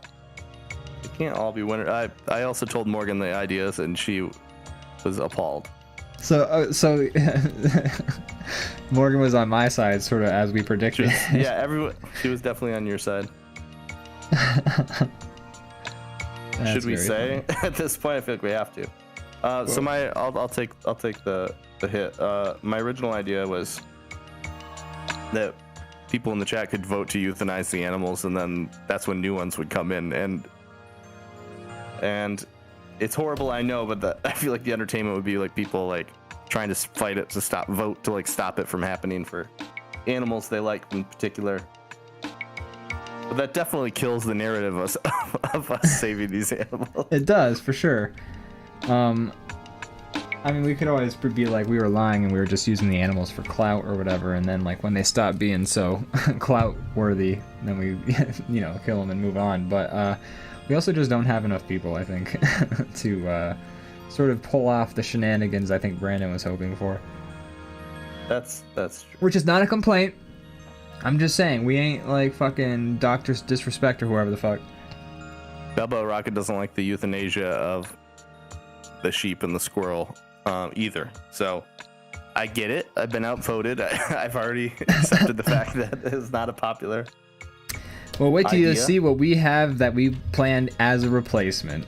it can't all be winter. I also told Morgan the ideas, and she was appalled. So Morgan was on my side, sort of as we predicted. She was definitely on your side. Should we say at this point? I feel like we have to. So I'll take the hit. My original idea was that people in the chat could vote to euthanize the animals, and then that's when new ones would come in. And it's horrible, I know, but I feel like the entertainment would be like people like trying to fight it to vote to like stop it from happening for animals they like in particular. But that definitely kills the narrative of us saving these animals. It does, for sure. I mean, we could always be like we were lying and we were just using the animals for clout or whatever, and then like when they stop being so clout worthy, then we kill them and move on. But we also just don't have enough people, I think, to sort of pull off the shenanigans I think Brandon was hoping for. That's true. Which is not a complaint. I'm just saying, we ain't like fucking Dr. Disrespect or whoever the fuck. Bubba Rocket doesn't like the euthanasia of the sheep and the squirrel either. So I get it. I've been outvoted. I've already accepted the fact that it is not a popular Well, wait till idea. you see what we have that we planned as a replacement.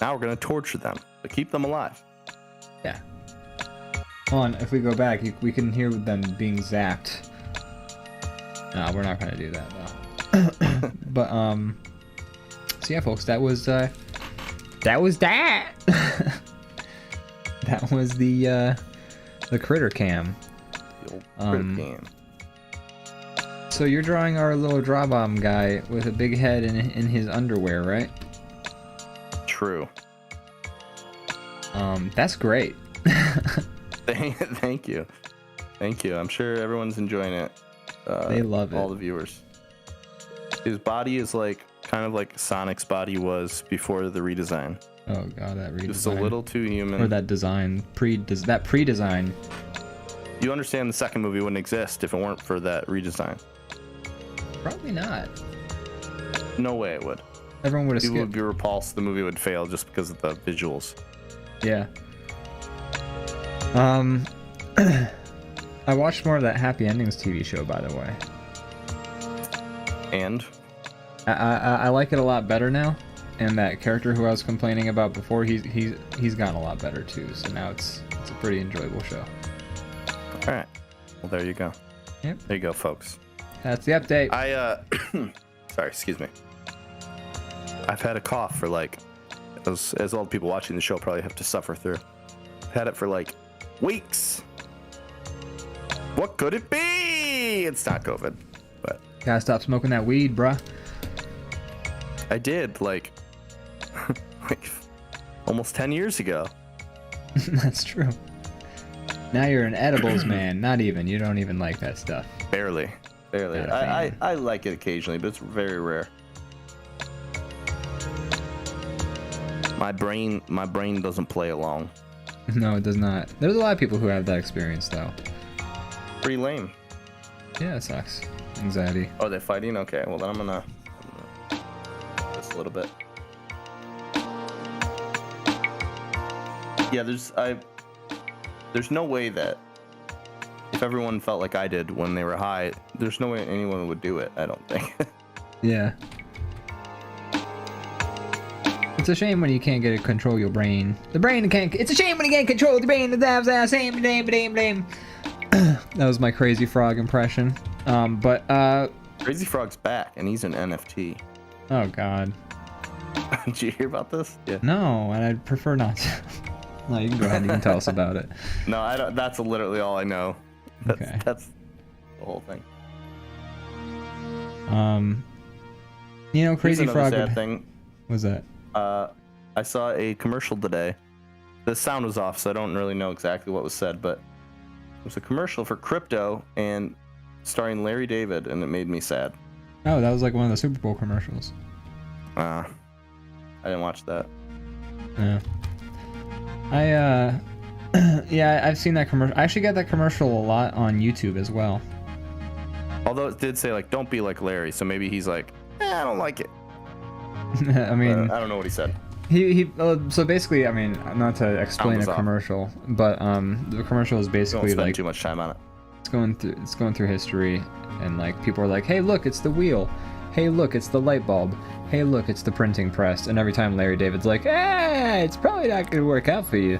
Now we're going to torture them, but keep them alive. Yeah. Hold on, if we go back, we can hear them being zapped. No, we're not going to do that, though. But, so yeah, folks, that was that. That was the critter cam. The old critter cam. So you're drawing our little DrawBomb guy with a big head in his underwear, right? True. That's great. Thank you. I'm sure everyone's enjoying it. They love it. All the viewers. His body is like kind of like Sonic's body was before the redesign. Oh god, that redesign. Just a little too human. Or that design, pre-design. You understand the second movie wouldn't exist if it weren't for that redesign. Probably not. No way it would. Everyone would have People skipped. would be repulsed. The movie would fail just because of the visuals. Yeah. I watched more of that Happy Endings TV show, by the way. And I like it a lot better now, and that character who I was complaining about before, he's gotten a lot better too. So now it's a pretty enjoyable show. All right. Well, there you go. Yep. There you go, folks. That's the update. Sorry, excuse me. I've had a cough for like, as all the people watching the show probably have to suffer through. I've had it for like weeks. What could it be? It's not COVID, but Gotta stop smoking that weed, bruh. I did like almost 10 years ago. That's true. Now you're an edibles man. Not even. You don't even like that stuff. Barely. Not a fan. I like it occasionally, but it's very rare. My brain doesn't play along. No, it does not. There's a lot of people who have that experience, though. Pretty lame. Yeah, it sucks. Anxiety. Oh, they're fighting? Okay, well then I'm gonna just a little bit. Yeah, there's no way that if everyone felt like I did when they were high, there's no way anyone would do it, I don't think. Yeah. It's a shame when you can't get to control your brain. The brain can't. It's a shame when you can't control the brain. That was my Crazy Frog impression. Crazy Frog's back, and he's an NFT. Oh God. Did you hear about this? Yeah. No, and I'd prefer not to. No, you can go ahead. You can tell us about it. No, I don't. That's literally all I know. Okay. That's the whole thing. Crazy Here's Frog. another sad thing. What's that? I saw a commercial today the sound was off, so I don't really know exactly what was said, but it was a commercial for crypto and starring Larry David, and it made me sad. Oh, that was like one of the Super Bowl commercials. I didn't watch that. Yeah. Yeah, I've seen that commercial. I actually get that commercial a lot on YouTube as well. Although it did say, like, don't be like Larry, so maybe he's like, I don't like it. I mean, I don't know what he said. So basically, I mean, not to explain a commercial, but the commercial is basically Don't spend like too much time on it. it's going through history, and like people are like, hey, look, it's the wheel. Hey, look, it's the light bulb. Hey, look, it's the printing press. And every time Larry David's like, it's probably not gonna work out for you.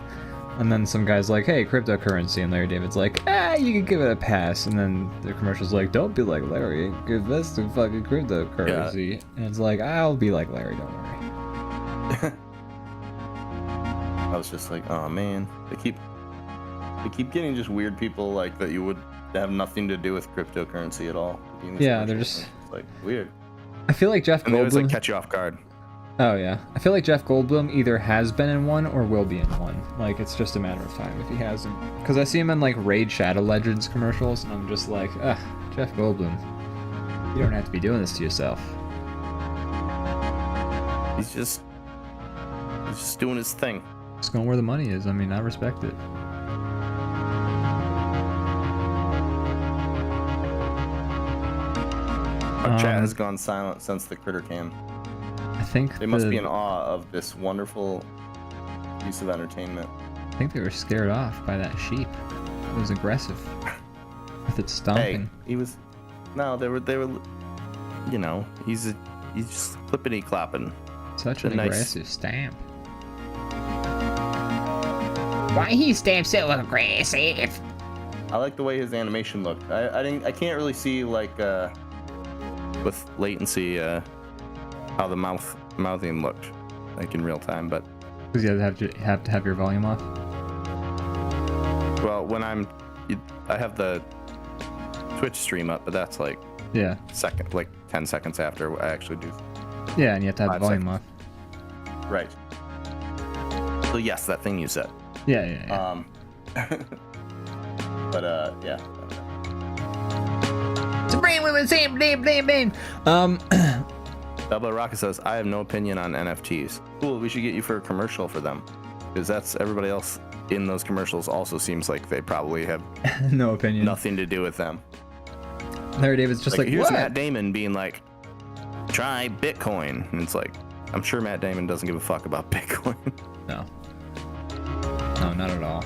And then some guy's like, hey, cryptocurrency. And Larry David's like, you can give it a pass. And then the commercial's like, don't be like Larry. Give us the fucking cryptocurrency. Yeah. And it's like, I'll be like Larry, don't worry. I was just like, oh man, they keep getting just weird people like that you would have nothing to do with cryptocurrency at all. Yeah, they're just like weird. I feel like Jeff Goldblum. They always like catch you off guard. Oh yeah, I feel like Jeff Goldblum either has been in one or will be in one. Like it's just a matter of time if he hasn't. Because I see him in like Raid Shadow Legends commercials, and I'm just like, Jeff Goldblum, you don't have to be doing this to yourself. He's just doing his thing. Just going where the money is. I mean, I respect it. Our chat has gone silent since the critter cam. I think they must be in awe of this wonderful piece of entertainment. I think they were scared off by that sheep. It was aggressive with its stomping. Hey, he was. No, they were. You know, he's just clippity clapping. Such an aggressive stamp. Why he stamp so aggressive? I like the way his animation looked. I can't really see like with latency how the mouthing looked like in real time, but because you have to have your volume off. Well, when I have the Twitch stream up, but that's like 10 seconds after I actually do. Yeah, and you have to have the volume off. Right. So yes, that thing you said. Yeah. But yeah. Supreme women same blame. Double Rocket says, I have no opinion on NFTs. Cool, we should get you for a commercial for them. Because that's everybody else in those commercials also seems like they probably have no opinion. Nothing to do with them. Larry David's just like here's what? Matt Damon being like, try Bitcoin. And it's like, I'm sure Matt Damon doesn't give a fuck about Bitcoin. No, not at all.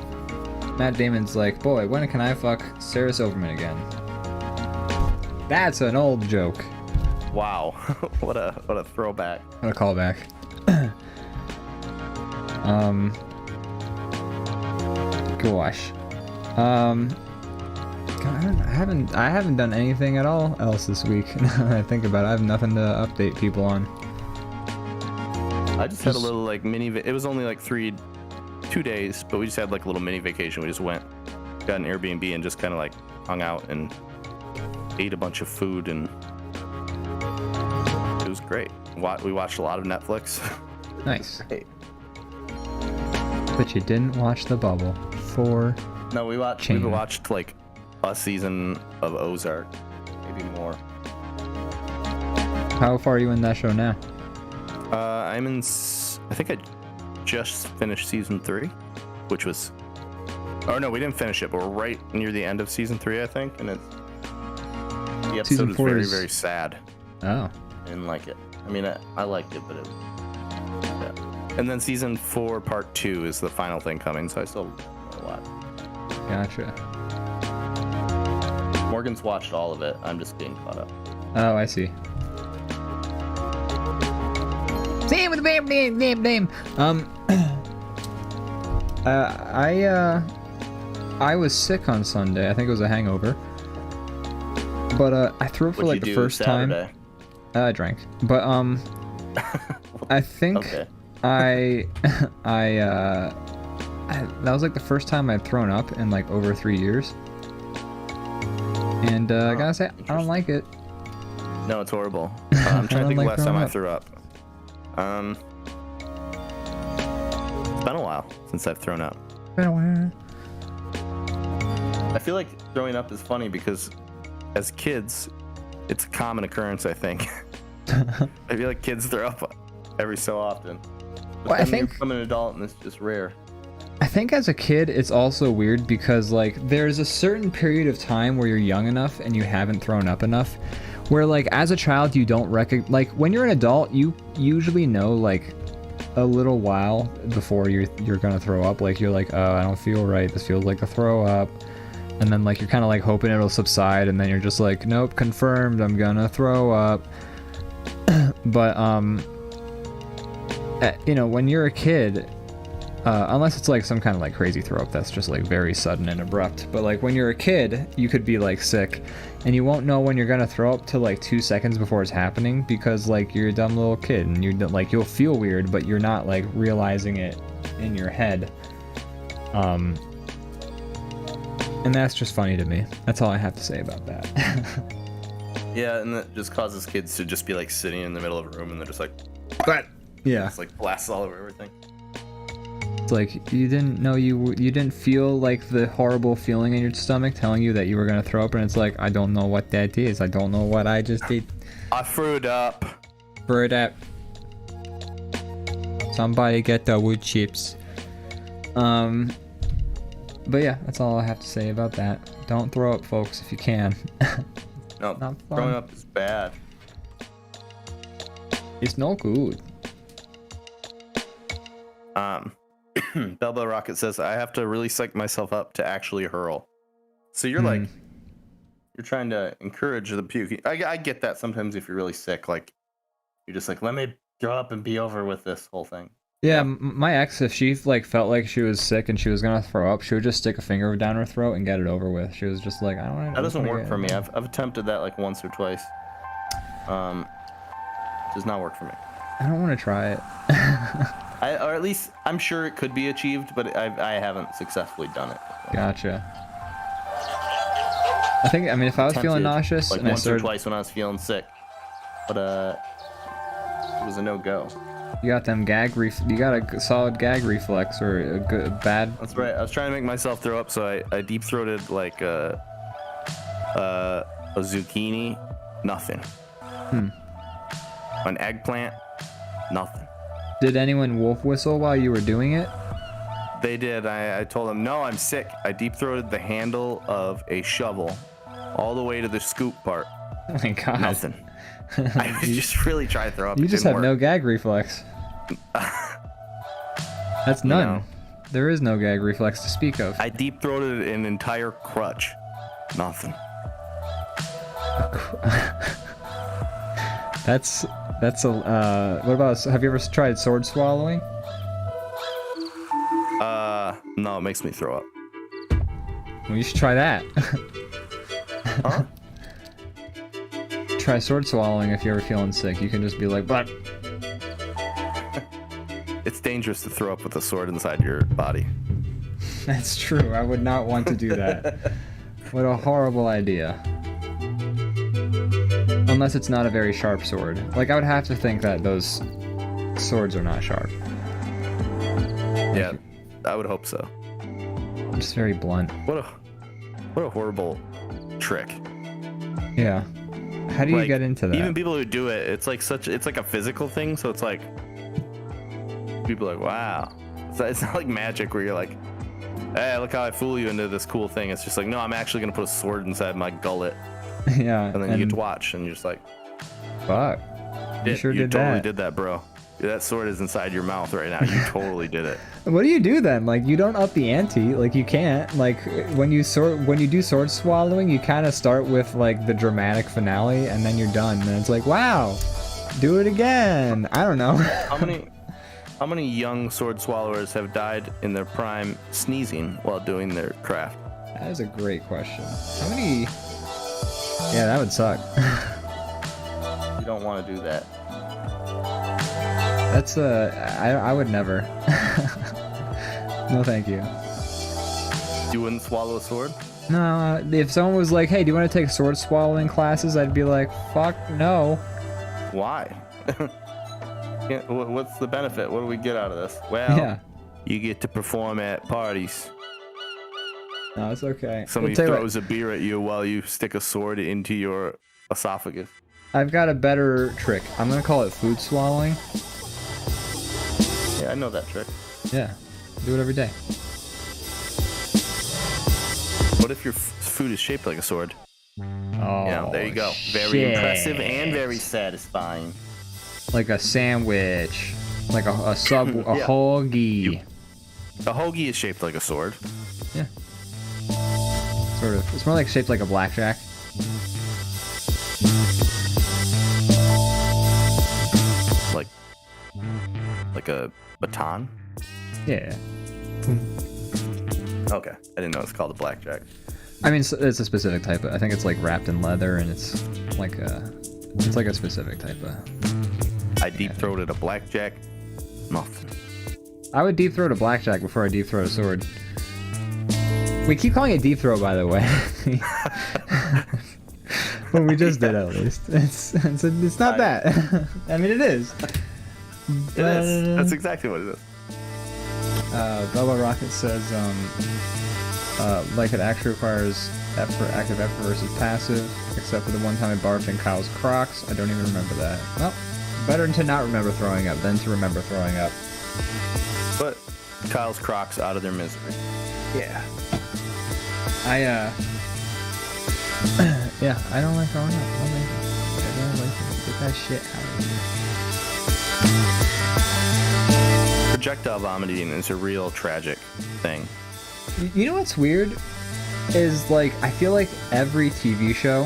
Matt Damon's like, boy, when can I fuck Sarah Silverman again? That's an old joke. Wow, what a throwback. What a callback. Gosh. I haven't done anything at all else this week. Now that I think about it, I have nothing to update people on. I just had a little like mini. It was only like 2 days, but we just had like a little mini vacation. We just went, got an Airbnb, and just kind of like hung out and ate a bunch of food, and it was great. We watched a lot of Netflix. Nice. Hey. But you didn't watch The Bubble for. No, we watched like a season of Ozark, maybe more. How far are you in that show now? I'm in. I think I just finished season 3, which was. Oh no, we didn't finish it, but we're right near the end of season 3, I think, and it's. The episode is very, very sad. Oh. I didn't like it. I mean, I liked it, but it. Yeah. And then season 4, part 2 is the final thing coming, so I still want to watch. Gotcha. Morgan's watched all of it. I'm just getting caught up. Oh, I see. Same with the name. I was sick on Sunday. I think it was a hangover. But I threw up for like the first time. I drank. But I think that was like the first time I'd thrown up in like over 3 years. And I gotta say, I don't like it. No, it's horrible. I'm trying to think the last time I threw up. It's been a while. while since I've thrown up. I feel like throwing up is funny because as kids, it's a common occurrence, I think. I feel like kids throw up every so often. But Well, I then you think- become an adult and it's just rare. I think as a kid, it's also weird because like there's a certain period of time where you're young enough and you haven't thrown up enough, where like as a child you don't like when you're an adult you usually know like a little while before you're gonna throw up. Like you're like, oh, I don't feel right. This feels like a throw up, and then like you're kind of like hoping it'll subside, and then you're just like, nope, confirmed, I'm gonna throw up. But you know, when you're a kid. Unless it's like some kind of like crazy throw up that's just like very sudden and abrupt. But like when you're a kid, you could be like sick and you won't know when you're gonna throw up till like 2 seconds before it's happening because like you're a dumb little kid and you're like you'll feel weird but you're not like realizing it in your head. And that's just funny to me. That's all I have to say about that. Yeah, and that just causes kids to just be like sitting in the middle of a room and they're just like, Yeah. it's like blasts all over everything. It's like you didn't know you didn't feel like the horrible feeling in your stomach telling you that you were gonna throw up, and it's like, I don't know what that is. I don't know what I just did. I threw it up. For that. Somebody get the wood chips. But yeah, that's all I have to say about that. Don't throw up, folks, if you can. No, Not fun. throwing up is bad. It's no good. Belbo Rocket says, I have to really psych myself up to actually hurl. So you're like, you're trying to encourage the puke. I get that sometimes if you're really sick, like, you're just like, let me throw up and be over with this whole thing. Yeah, my ex, if she like felt like she was sick and she was gonna throw up, she would just stick a finger down her throat and get it over with. She was just like, I don't want to. That doesn't work for me. I've attempted that like once or twice. Does not work for me. I don't want to try it. Or at least I'm sure it could be achieved, but I haven't successfully done it. Gotcha. I mean, if I was feeling Attempted, nauseous like and I once or started, twice when I was feeling sick, but it was a no-go. you got them you got a solid gag reflex or a good bad. That's right. I was trying to make myself throw up, so I deep-throated like a zucchini, nothing. An eggplant, nothing. Did anyone wolf whistle while you were doing it? They did. I told them, no, I'm sick. I deep-throated the handle of a shovel all the way to the scoop part. Oh my god. Nothing. I just really tried to throw up. You It just didn't have no work. gag reflex. That's none. No. There is no gag reflex to speak of. I deep-throated an entire crutch. Nothing. That's a what about, have you ever tried sword swallowing? No, it makes me throw up. Well, you should try that. Huh? Try sword swallowing if you're ever feeling sick. You can just be like, but It's dangerous to throw up with a sword inside your body. that's true. I would not want to do that. What a horrible idea. Unless it's not a very sharp sword. Like, I would have to think that those swords are not sharp. Yeah, I would hope so. Just very blunt. What a horrible trick. Yeah. How do you Like, get into that? Even people who do it, it's like a physical thing. So it's like people are like, wow. It's not like magic where you're like, hey, look how I fool you into this cool thing. It's just like, no, I'm actually gonna put a sword inside my gullet, Yeah. and then you get to watch, and you're just like, fuck. You sure did totally that. did that, bro. That sword is inside your mouth right now. You totally did it. What do you do then? Like, you don't up the ante. Like, you can't. Like, when you do sword swallowing, you kind of start with like the dramatic finale, and then you're done. And it's like, wow, do it again. I don't know. How many young sword swallowers have died in their prime sneezing while doing their craft? That is a great question. How many? Yeah, that would suck. You don't want to do that. That's I would never. No, thank you. You wouldn't swallow a sword? No, if someone was like, "Hey, do you want to take sword swallowing classes?" I'd be like, "Fuck no." Why? What's the benefit? What do we get out of this? Well, Yeah. You get to perform at parties. No, it's okay. Somebody I'll tell you what, throws a beer at you while you stick a sword into your esophagus. I've got a better trick. I'm gonna call it food swallowing. Yeah, I know that trick. Yeah, do it every day. What if your food is shaped like a sword? Oh, Yeah, there you go. Very shit. impressive and very satisfying. Like a sandwich, like a sub, a Yeah. hoagie. A hoagie is shaped like a sword. Yeah. Sort of. It's more like shaped like a blackjack. Like a baton? Yeah. Okay. I didn't know it's called a blackjack. I mean, it's a specific type of. I think it's like wrapped in leather, and it's like a specific type of. I deep-throated a blackjack. Nothing. I would deep throat a blackjack before I deep throat a sword. We keep calling it deep throat, by the way. Well, we just did at least. It's not that. I mean, it is. It is. That's exactly what it is. Bubba Rocket says, like it actually requires effort, active effort versus passive, except for the one time I barfed in Kyle's Crocs. I don't even remember that. Well, better to not remember throwing up than to remember throwing up. But Kyle's Crocs out of their misery. Yeah. Yeah, I don't like throwing up. I don't like it. Get that shit out of here. Projectile vomiting is a real tragic thing. You know what's weird? Is like, I feel like every TV show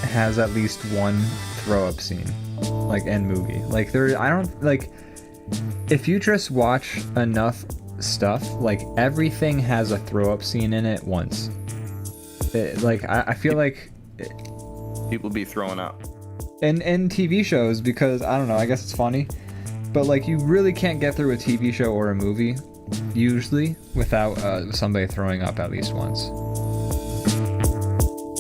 has at least one throw up scene. Like, and movie. Like, I don't, like, if you just watch enough stuff, like, everything has a throw up scene in it once. I feel like People be throwing up. in TV shows, because I don't know, I guess it's funny, but like you really can't get through a TV show or a movie usually without somebody throwing up at least once.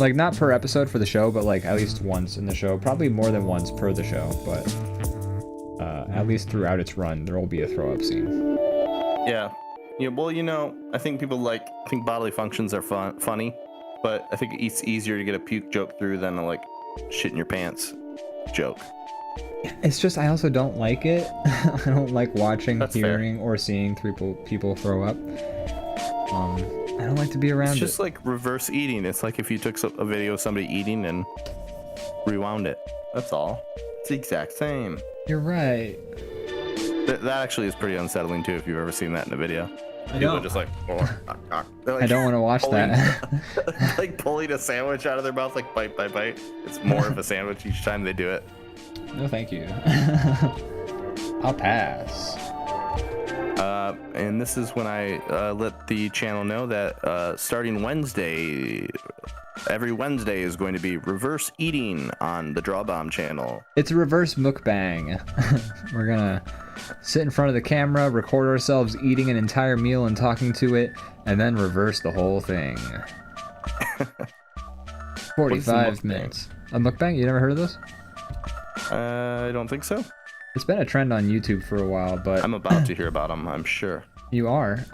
Like not per episode for the show, but like at least once in the show, probably more than once per the show, but at least throughout its run there will be a throw up scene. Yeah. Yeah, well, you know, I think bodily functions are funny, but I think it's easier to get a puke joke through than a like shit in your pants joke. It's just I also don't like it. I don't like watching, That's hearing, or seeing people throw up. I don't like to be around It's it. just like reverse eating. It's like if you took a video of somebody eating and rewound it. That's all. It's the exact same. You're right. That actually is pretty unsettling too if you've ever seen that in a video. I People don't. are just like, oh, they're like I don't want to watch pulling- that. like pulling a sandwich out of their mouth, like bite by bite. It's more of a sandwich each time they do it. No, thank you. I'll pass. And this is when I let the channel know that starting Wednesday, every Wednesday is going to be reverse eating on the DrawBomb channel. It's a reverse mukbang. We're gonna sit in front of the camera, record ourselves eating an entire meal and talking to it, and then reverse the whole thing. 45 minutes. A mukbang? You never heard of this? I don't think so. It's been a trend on YouTube for a while, but I'm about to hear about them, I'm sure. you are.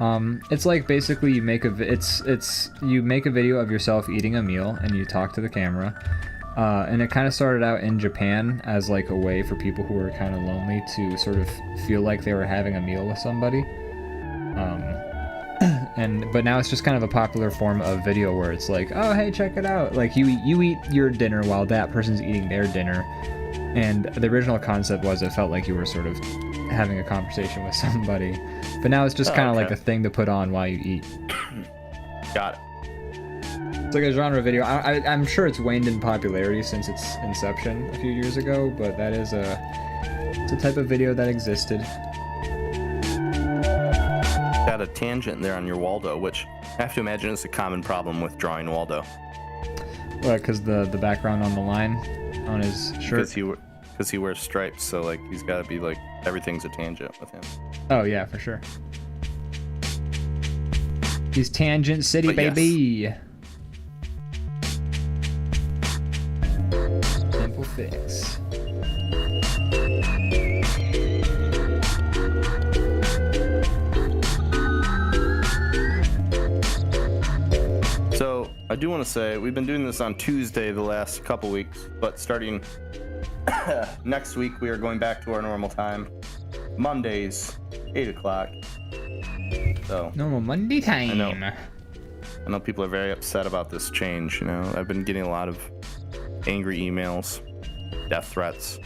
It's like basically you make you make a video of yourself eating a meal and you talk to the camera. And it kind of started out in Japan as like a way for people who were kind of lonely to sort of feel like they were having a meal with somebody. But now it's just kind of a popular form of video where it's like, oh hey, check it out. Like you eat your dinner while that person's eating their dinner. And the original concept was it felt like you were sort of having a conversation with somebody. But now it's just kind of like a thing to put on while you eat. Got it. It's like a genre video. I'm sure it's waned in popularity since its inception a few years ago, but that is it's a type of video that existed. Got a tangent there on your Waldo, which I have to imagine is a common problem with drawing Waldo. What, because the background on the line on his shirt? Because he wears stripes, so like he's got to be like everything's a tangent with him. Oh yeah, for sure. He's Tangent City, But yes. baby. Simple fix. I do want to say we've been doing this on Tuesday the last couple weeks, but starting next week we are going back to our normal time, Mondays, 8 o'clock. So Normal Monday time. I know people are very upset about this change. You know, I've been getting a lot of angry emails, death threats.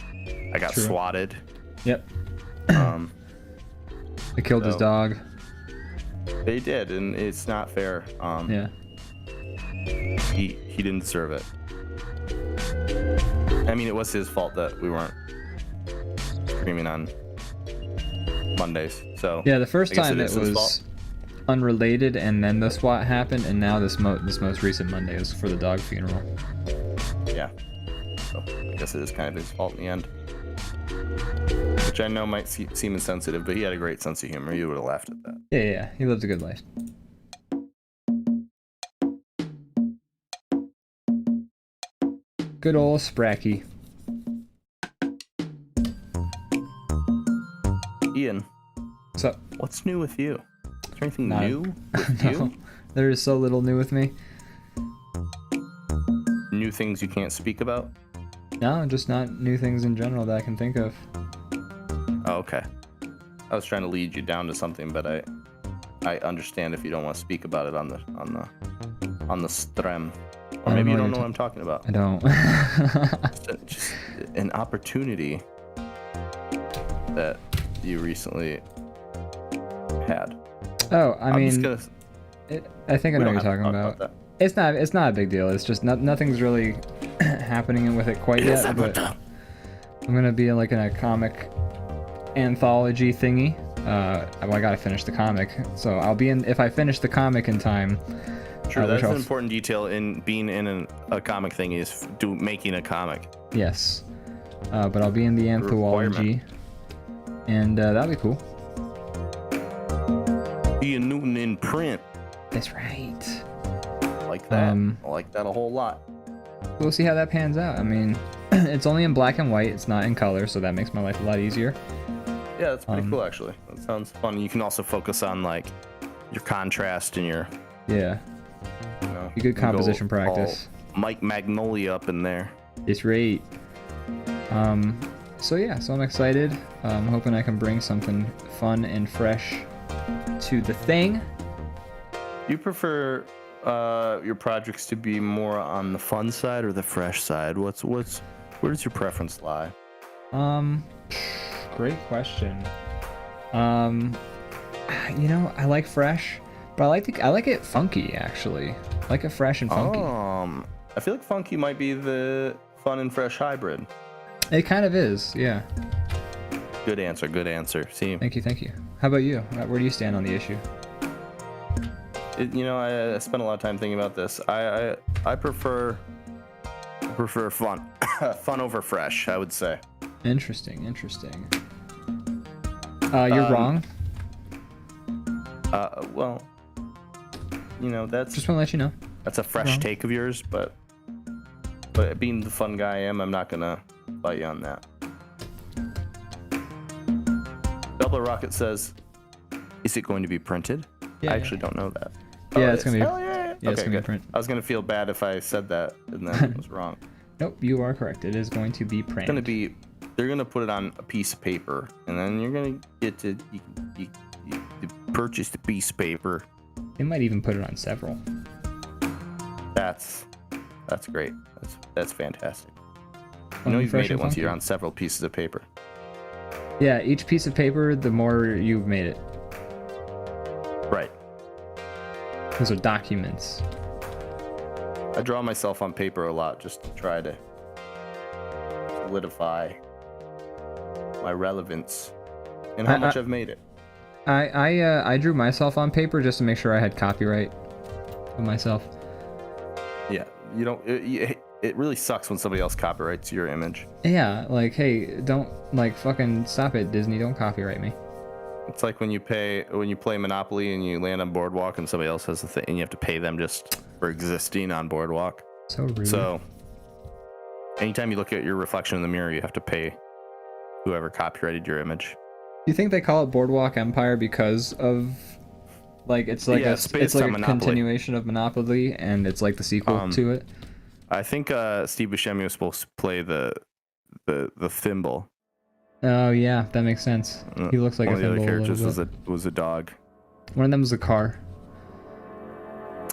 I got swatted. Yep. They killed his dog. They did, and it's not fair. Yeah. He didn't deserve it. I mean, it was his fault that we weren't screaming on Mondays. So yeah, the first time it was fault. Unrelated, and then the SWAT happened, and now this most recent Monday is for the dog funeral. Yeah. So I guess it is kind of his fault in the end. Which I know might seem insensitive, but he had a great sense of humor. You would have laughed at that. Yeah, he lived a good life. Good old Spracky. Ian, What's up? what's new with you? Is there anything None. new with No, you? there is so little new with me. New things you can't speak about? No, just not new things in general that I can think of. Oh, okay. I was trying to lead you down to something, but I understand if you don't want to speak about it on the stream. Or maybe you don't know what I'm talking about. I don't. Just an opportunity that you recently had. Oh, I I'm just mean, gonna, I think I we know don't what you're have to talking talk about. that. It's not a big deal. It's just nothing's really happening with it quite yet. But I'm gonna be like in a comic anthology thingy. Well, I gotta finish the comic, so I'll be in. If I finish the comic in time. Sure, which that's an I'll important detail in being in a comic thing is making a comic. Yes, but I'll be in the anthology, and that'll be cool. Ian Newton in print. That's right. I like that. I like that a whole lot. We'll see how that pans out. I mean, it's only in black and white. It's not in color, so that makes my life a lot easier. Yeah, that's pretty cool actually. That sounds fun. You can also focus on like your contrast and your Yeah, you know, a good composition go all practice. Mike Magnolia up in there. It's right. So yeah, so I'm excited. I'm hoping I can bring something fun and fresh to the thing. You prefer your projects to be more on the fun side or the fresh side? Where does your preference lie? Great question. You know, I like fresh, but I like it funky actually. I like it fresh and funky. I feel like funky might be the fun and fresh hybrid. It kind of is, yeah. Good answer. Good answer. See, Thank you. How about you? Where do you stand on the issue? you know, I spent a lot of time thinking about this. I prefer fun, fun over fresh. I would say. Interesting. You're wrong. Well, you know, Just want to let you know. that's a fresh take of yours, but being the fun guy I am, I'm not gonna fight you on that. Double Rocket says, "Is it going to be printed?" Yeah, I actually don't know that. Yeah, Oh, it's gonna be. Hell yeah. Yeah, it's Okay, gonna be good. print. I was gonna feel bad if I said that and then it was wrong. Nope, you are correct. It is going to be It's printed. gonna be. They're gonna put it on a piece of paper, and then you're gonna get to you purchase the piece of paper. They might even put it on several. That's great. That's fantastic. You Fun, know you've fresh, made it and once funky. you're on several pieces of paper. Yeah, each piece of paper, the more you've made it. Right. Those are documents. I draw myself on paper a lot just to try to solidify my relevance and how much I've made it. I drew myself on paper just to make sure I had copyright of myself. Yeah, you don't. It really sucks when somebody else copyrights your image. Yeah, like, hey, don't, like, fucking stop it, Disney. Don't copyright me. It's like when you play Monopoly and you land on Boardwalk and somebody else has the thing and you have to pay them just for existing on Boardwalk. So rude. So anytime you look at your reflection in the mirror, you have to pay whoever copyrighted your image. You think they call it Boardwalk Empire because of Like it's like it's based it's like on a Monopoly. continuation of Monopoly, and it's like the sequel to it. I think Steve Buscemi was supposed to play the thimble. Oh yeah, that makes sense. He looks like One a of the other thimble a characters little bit. was a dog. One of them was a car.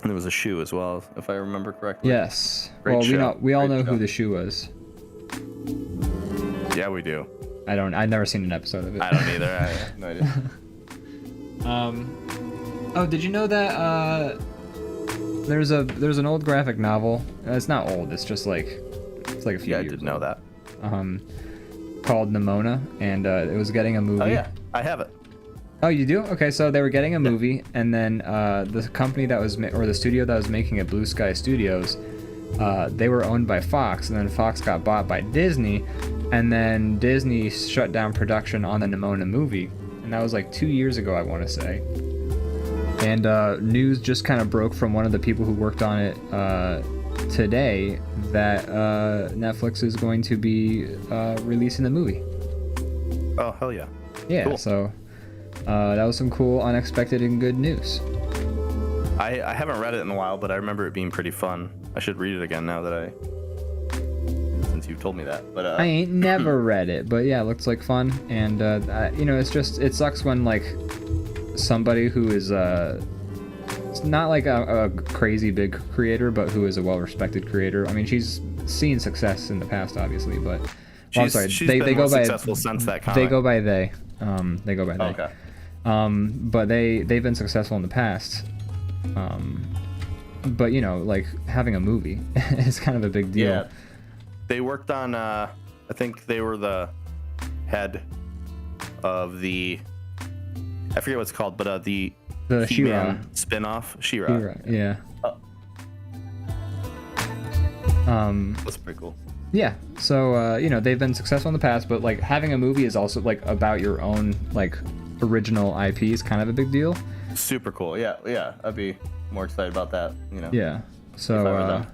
And there was a shoe as well, if I remember correctly. Yes. Great well, show. we all Great know show. who the shoe was. Yeah, we do. I've never seen an episode of it. I don't either. I have no idea. Oh, did you know that there's an old graphic novel. It's not old. It's just like it's like a few Yeah, I years. did know that. Called Nimona, and it was getting a movie. Oh yeah, I have it. Oh, you do? Okay, so they were getting a movie, and then the company that was or the studio that was making it, Blue Sky Studios, they were owned by Fox, and then Fox got bought by Disney, and then Disney shut down production on the Nimona movie, and that was like 2 years ago, I want to say. And news just kind of broke from one of the people who worked on it today that Netflix is going to be releasing the movie. Oh hell yeah. Yeah, Cool. so that was some cool, unexpected, and good news. I haven't read it in a while, but I remember it being pretty fun. I should read it again now that since you've told me that. But I ain't never read it, but yeah, it looks like fun. And it sucks when like somebody who is it's not like a crazy big creator, but who is a well-respected creator. I mean, she's seen success in the past, obviously, but I'm sorry, she's they been go more by successful since that comic. they go by they. They go by they. Okay. But they've been successful in the past. But you know, like having a movie is kind of a big deal. Yeah. They worked on I think they were the head of the I forget what it's called, but the The She-Ra. He-Man spin-off, She-Ra. She-Ra, yeah. That's pretty cool. Yeah. So they've been successful in the past, but like having a movie is also like about your own like original IP is kind of a big deal. Super cool. Yeah. I'd be more excited about that, you know. Yeah. If I were So them.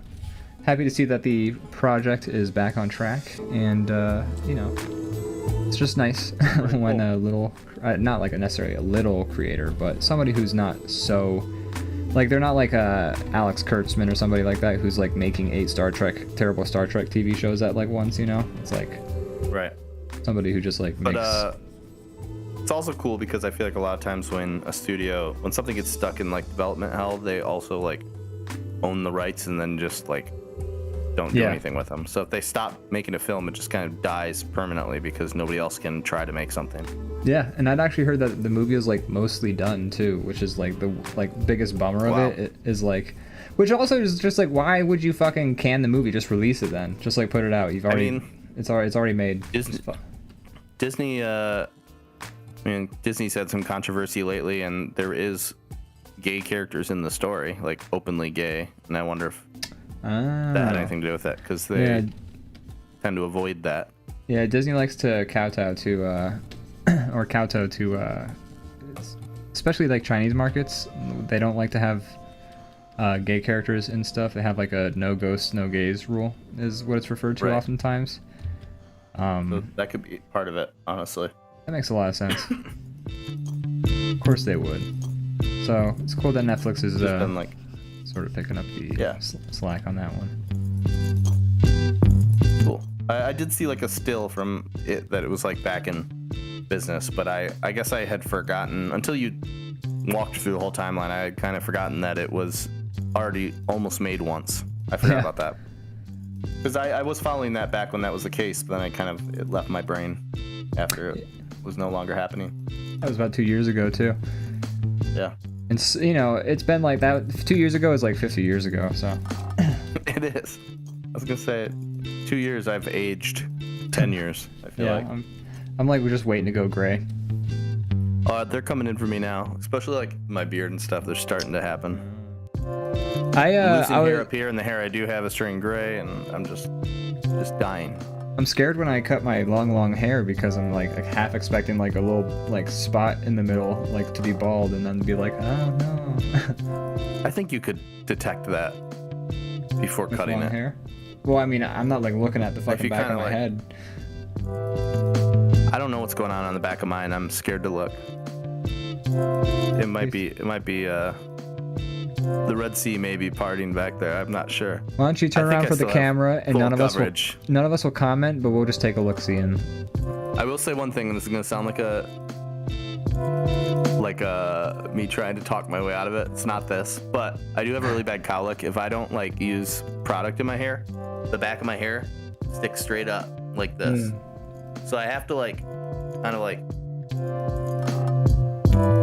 happy to see that the project is back on track, and it's just nice when cool. a little, not like necessarily a little creator, but somebody who's not so, like they're not like Alex Kurtzman or somebody like that who's like making 8 terrible Star Trek TV shows at like once, you know? It's like Right. somebody who just like But makes. it's also cool because I feel like a lot of times when something gets stuck in like development hell, they also like own the rights and then just like don't do Yeah. anything with them. So if they stop making a film, it just kind of dies permanently because nobody else can try to make something. Yeah, and I'd actually heard that the movie is like mostly done too, which is like the biggest bummer of Wow. it is like, which also is just like, why would you fucking can the movie? Just release it then. Just like put it out. You've already, it's already made. Disney, Disney's had some controversy lately, and there is gay characters in the story, like openly gay, and I wonder if that had anything to do with it, because they tend to avoid that. Yeah, Disney likes to kowtow to especially like Chinese markets. They don't like to have gay characters and stuff. They have like a no ghosts, no gays rule, is what it's referred to Right. oftentimes. So that could be part of it, honestly. That makes a lot of sense. Of course they would. So it's cool that Netflix is Just been like, sort of picking up the slack on that one. cool. I did see like a still from it that it was like back in business, but I guess I had forgotten until you walked through the whole timeline. I had kind of forgotten that it was already almost made once. I forgot about that because I was following that back when that was the case, but then it left my brain after it was no longer happening. That was about 2 years ago too. Yeah, And it's been like that. 2 years ago is like 50 years ago. So it is. I was gonna say 2 years. I've aged 10 years. I feel like. I'm like, we're just waiting to go gray. They're coming in for me now, especially like my beard and stuff. They're starting to happen. Losing hair up here, and the hair I do have is turning gray, and I'm just dying. I'm scared when I cut my long hair because I'm like half expecting like a little like spot in the middle like to be bald and then be like, oh no. I think you could detect that before With cutting long it. hair? Well, I mean, I'm not like looking at the fucking you back of kinda, my like- head. I don't know what's going on the back of mine. I'm scared to look. It might be the Red Sea may be partying back there. I'm not sure. Why don't you turn I think around I for the still have camera and full none coverage. of us will comment, but we'll just take a look see and I will say one thing, and this is gonna sound like me trying to talk my way out of it. It's not this, but I do have a really bad cowlick. If I don't like use product in my hair, the back of my hair sticks straight up like this. So I have to like kind of like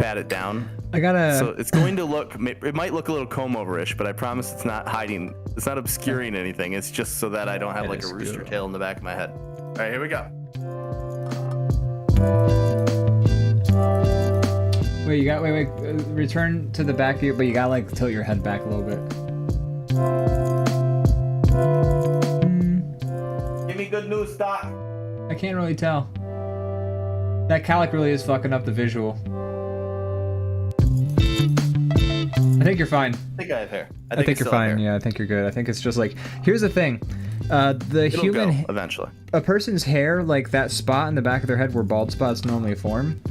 pat it down. So it's going to look, it might look a little comb over-ish, but I promise it's not hiding, it's not obscuring anything. It's just so that I don't have like a rooster tail in the back of my head. All right, here we go. Wait, return to the back of you, but you gotta like tilt your head back a little bit. Give me good news, Doc. I can't really tell. That cowlick really is fucking up the visual. I think you're fine. I think I have hair. I think you're fine. Yeah, I think you're good. I think it's just like, here's the thing. It'll go eventually. A person's hair, like that spot in the back of their head where bald spots normally form,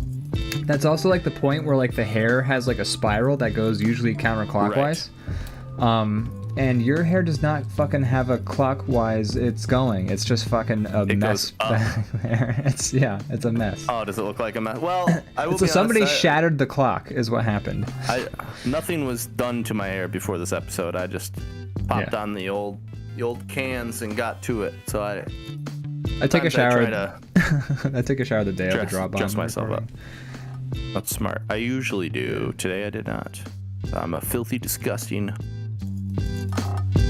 that's also like the point where like the hair has like a spiral that goes usually counterclockwise. Right. And your hair does not fucking have a clockwise it's going. It's just fucking a mess back there. It's a mess. Oh, does it look like a mess? Well, I will so be somebody honest, shattered the clock is what happened. Nothing was done to my hair before this episode. I just popped on the old cans and got to it. So I take a shower. I take a shower the day of the DrawBomb. Dress myself up. That's smart. I usually do. Today I did not. I'm a filthy, disgusting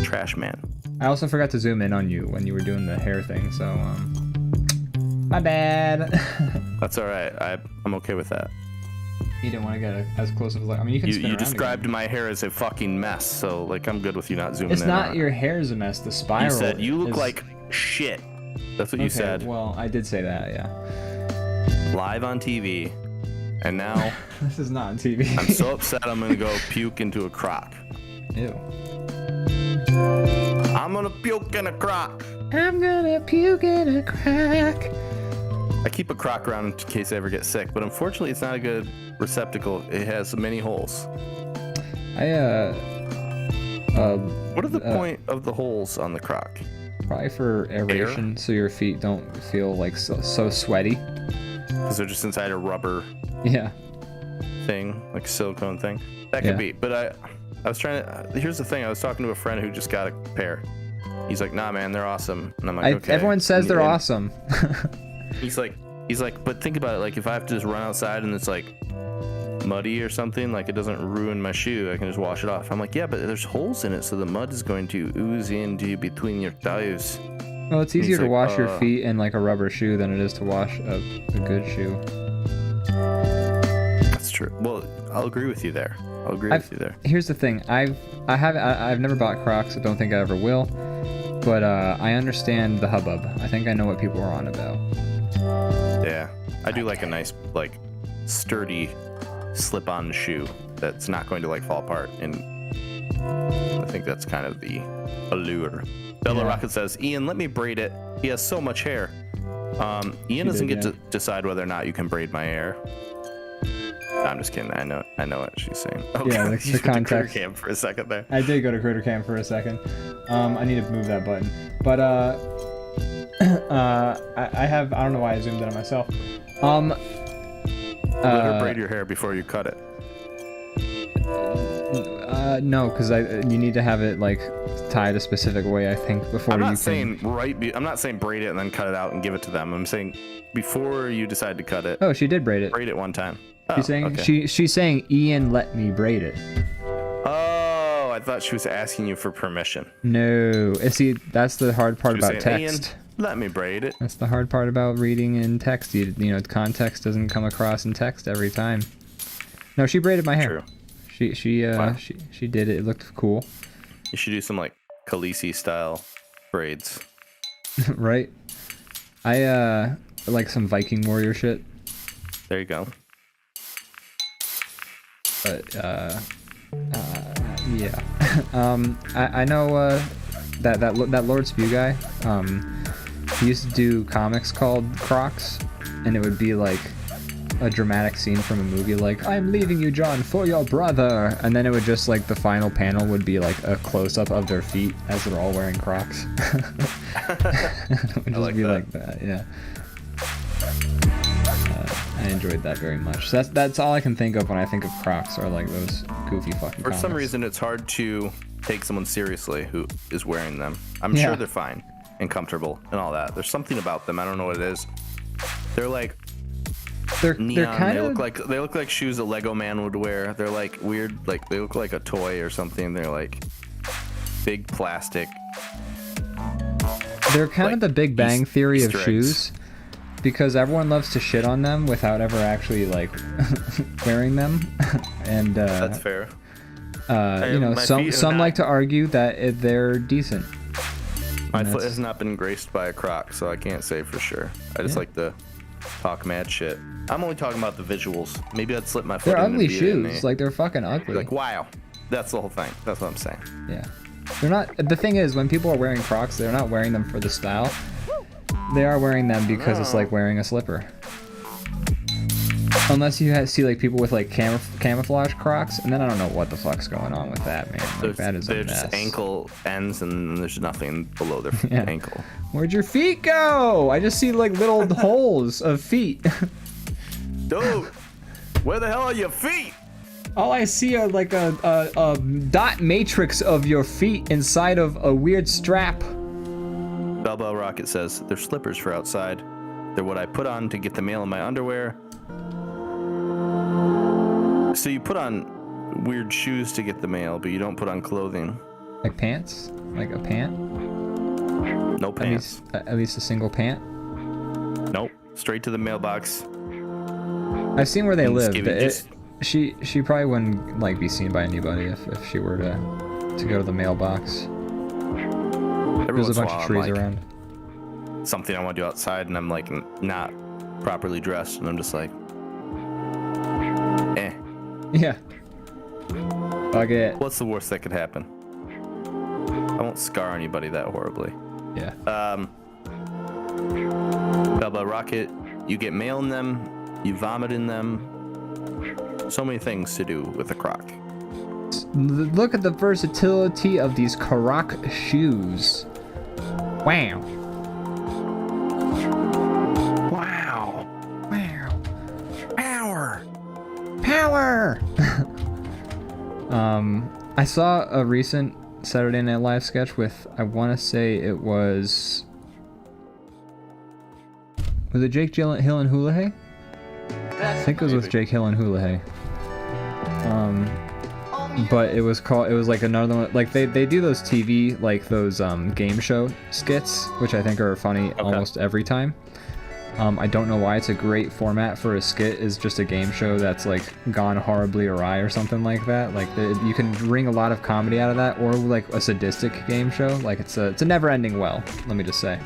trash man. I also forgot to zoom in on you when you were doing the hair thing, so my bad. That's all right. I'm okay with that. You didn't want to get as close as like. I mean, you can. You described my hair as a fucking mess, so like I'm good with you not zooming in. It's not your hair is a mess. The spiral. You said you look like shit. That's what you said. Well, I did say that, yeah. Live on TV, and now this is not on TV. I'm so upset. I'm gonna go puke into a crock. Ew. I'm gonna puke in a crock. I'm gonna puke in a crock. I keep a crock around in case I ever get sick, but unfortunately it's not a good receptacle. It has many holes. What are the point of the holes on the crock? Probably for aeration, so your feet don't feel like so sweaty. Because they're just inside a rubber thing, like a silicone thing. That could be, but I was trying to, here's the thing, I was talking to a friend who just got a pair. He's like, nah man, they're awesome. And I'm like, okay. Everyone says they're awesome. He's like, but think about it, like if I have to just run outside and it's like muddy or something, like it doesn't ruin my shoe, I can just wash it off. I'm like, yeah, but there's holes in it, so the mud is going to ooze into between your toes. Well, it's easier to wash your feet in like a rubber shoe than it is to wash a good shoe. That's true. Well, I'll agree with you there. Here's the thing. I've never bought Crocs. I don't think I ever will. But I understand the hubbub. I think I know what people are on about. Yeah, I do like a nice, like, sturdy slip-on shoe that's not going to like fall apart. And I think that's kind of the allure. Bella Rocket says, Ian, let me braid it. He has so much hair. Ian doesn't get to decide whether or not you can braid my hair. I'm just kidding. I know what she's saying. Oh, yeah, God, the context. Critter Cam for a second there. I did go to Critter Cam for a second. I need to move that button. But I don't know why I zoomed in on myself. Let her braid your hair before you cut it. No, because you need to have it like tied a specific way, I think, before I'm not saying braid it and then cut it out and give it to them. I'm saying before you decide to cut it. Oh, she did braid it. Braid it one time. She's saying she's saying Ian let me braid it. Oh, I thought she was asking you for permission. No, see, that's the hard part about saying, text. Ian, let me braid it. That's the hard part about reading in text. You know, context doesn't come across in text every time. No, she braided my hair. True. She did it. It looked cool. You should do some like Khaleesi style braids. Right. I like some Viking warrior shit. There you go. But yeah. I know that Lord Spew guy. He used to do comics called Crocs, and it would be like a dramatic scene from a movie, like "I'm leaving you, John, for your brother," and then it would just like the final panel would be like a close up of their feet as they're all wearing Crocs. It would just be like that, yeah. I enjoyed that very much. So that's all I can think of when I think of Crocs, are like those goofy fucking For some comics. reason, it's hard to take someone seriously who is wearing them. I'm sure they're fine and comfortable and all that. There's something about them. I don't know what it is. They're like They're neon. kind They of look like shoes a Lego man would wear. They're like weird. Like they look like a toy or something. They're like big plastic. they're kind of the Big Bang Theory of Easter eggs. shoes, because everyone loves to shit on them without ever actually like wearing them, and That's fair. you know, my some feet are some not- like to argue that they're decent. My And foot that's- has not been graced by a Croc, so I can't say for sure. I just like to talk mad shit. I'm only talking about the visuals. Maybe I'd slip my foot They're in and ugly beat it in shoes. the- Like they're fucking ugly. like, wow. That's the whole thing. That's what I'm saying. Yeah. They're not. The thing is, when people are wearing Crocs, they're not wearing them for the style. They are wearing them because it's like wearing a slipper. Unless you see like people with like camouflage Crocs, and then I don't know what the fuck's going on with that, man. Like, that is a They're mess. just ankle ends, and there's nothing below their Yeah. ankle. Where'd your feet go? I just see like little holes of feet. Dude, where the hell are your feet? All I see are like a dot matrix of your feet inside of a weird strap. Bell Rocket says, they're slippers for outside. They're what I put on to get the mail in my underwear. So you put on weird shoes to get the mail, but you don't put on clothing. Like pants? Like a pant? No pants. At least a single pant? Nope. Straight to the mailbox. I've seen where they live. Skibby just- She probably wouldn't like be seen by anybody if she were to go to the mailbox. Every There's a once in bunch while, of I'm trees like, around. something I want to do outside, and I'm like not properly dressed, and I'm just like, eh. Yeah. Fuck it. What's the worst that could happen? I won't scar anybody that horribly. Yeah. Bubba Rocket, you get mail in them, you vomit in them. So many things to do with a Croc. Look at the versatility of these Croc shoes. Wow. Wow. Wow. Power. Power. I saw a recent Saturday Night Live sketch with, I want to say it was it Jake Hill and Houlihan? I think it was with Jake Hill and Houlihan. But it was like another one, like they do those TV, like those game show skits, which I think are funny almost every time. I don't know why it's a great format for a skit, is just a game show that's like gone horribly awry or something like that. Like you can wring a lot of comedy out of that, or like a sadistic game show. Like it's a never-ending well, let me just say.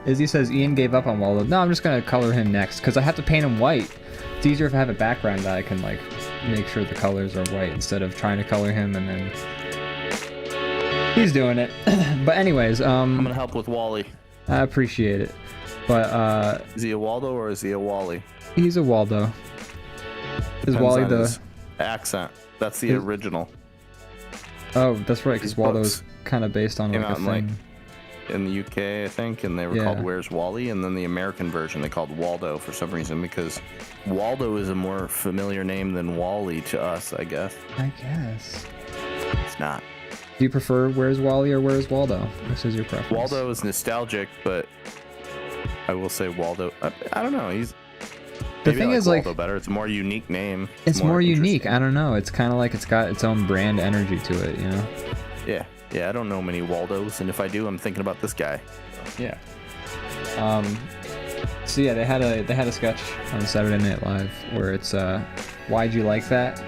Izzy says Ian gave up on Waldo. No, I'm just gonna color him next because I have to paint him white. It's easier if I have a background that I can like make sure the colors are white instead of trying to color him and then he's doing it. But anyways, I'm gonna help with Wally. I appreciate it. But Is he a Waldo or is he a Wally? he's a Waldo. Is Depends Wally on the? his accent? That's the original. Oh, that's right, because These Waldo's books kind of based on came like a out in, thing. like, in the UK, I think, and they were Yeah. called Where's Wally? And then the American version they called Waldo for some reason, because Waldo is a more familiar name than Wally to us, I guess. I guess. It's not. Do you prefer Where's Wally or Where's Waldo? This is your preference. Waldo is nostalgic, but I will say Waldo. I don't know. He's The maybe thing I like is, like, Waldo better. It's a more unique name. it's more unique. interesting. I don't know. It's kind of like it's got its own brand energy to it, you know? Yeah. I don't know many Waldos, and if I do, I'm thinking about this guy. Yeah. So yeah, they had a sketch on Saturday Night Live where it's why'd you like that?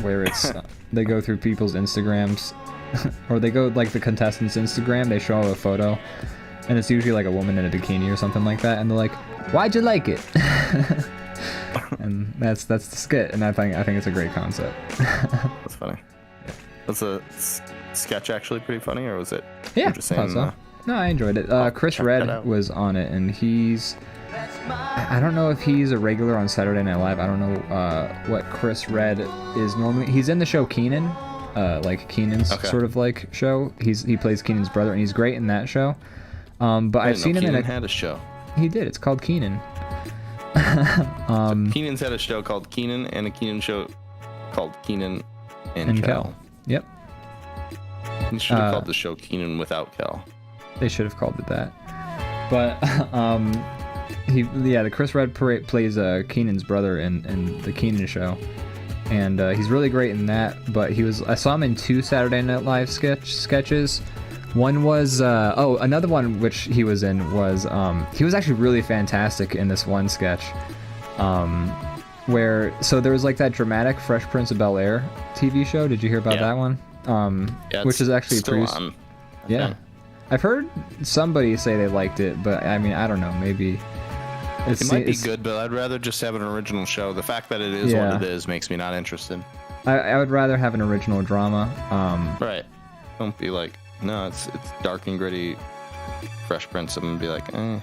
Where it's they go through people's Instagrams, or they go like the contestants' Instagram. They show a photo, and it's usually like a woman in a bikini or something like that, and they're like, why'd you like it? And that's the skit, and I think it's a great concept. That's funny. That's a sketch actually pretty funny, or was it? Yeah, you're just saying, thought so. No, I enjoyed it. Chris check that Redd out. was on it, and I don't know if he's a regular on Saturday Night Live. I don't know what Chris Redd is normally. He's in the show Keenan, like Keenan's sort of like show. He plays Keenan's brother, and he's great in that show. But I've seen him Keenan in had a show. He did. It's called Keenan. Keenan's had a show called Keenan and a Keenan show called Keenan and Kel. Kel. Yep. He should have called the show Keenan without Kel. They should have called it that. But the Chris Redd plays Keenan's brother in the Keenan show, and he's really great in that. But I saw him in 2 Saturday Night Live sketches. One was another one which he was in was he was actually really fantastic in this one sketch, where there was like that dramatic Fresh Prince of Bel-Air TV show. Did you hear about that one? Which is actually still produced. on. Yeah. I've heard somebody say they liked it, but I mean, I don't know. Maybe it might be good, but I'd rather just have an original show. The fact that it is what it is makes me not interested. I would rather have an original drama. Right. Don't be like, no, it's dark and gritty Fresh Prince. I'm gonna be like, eh.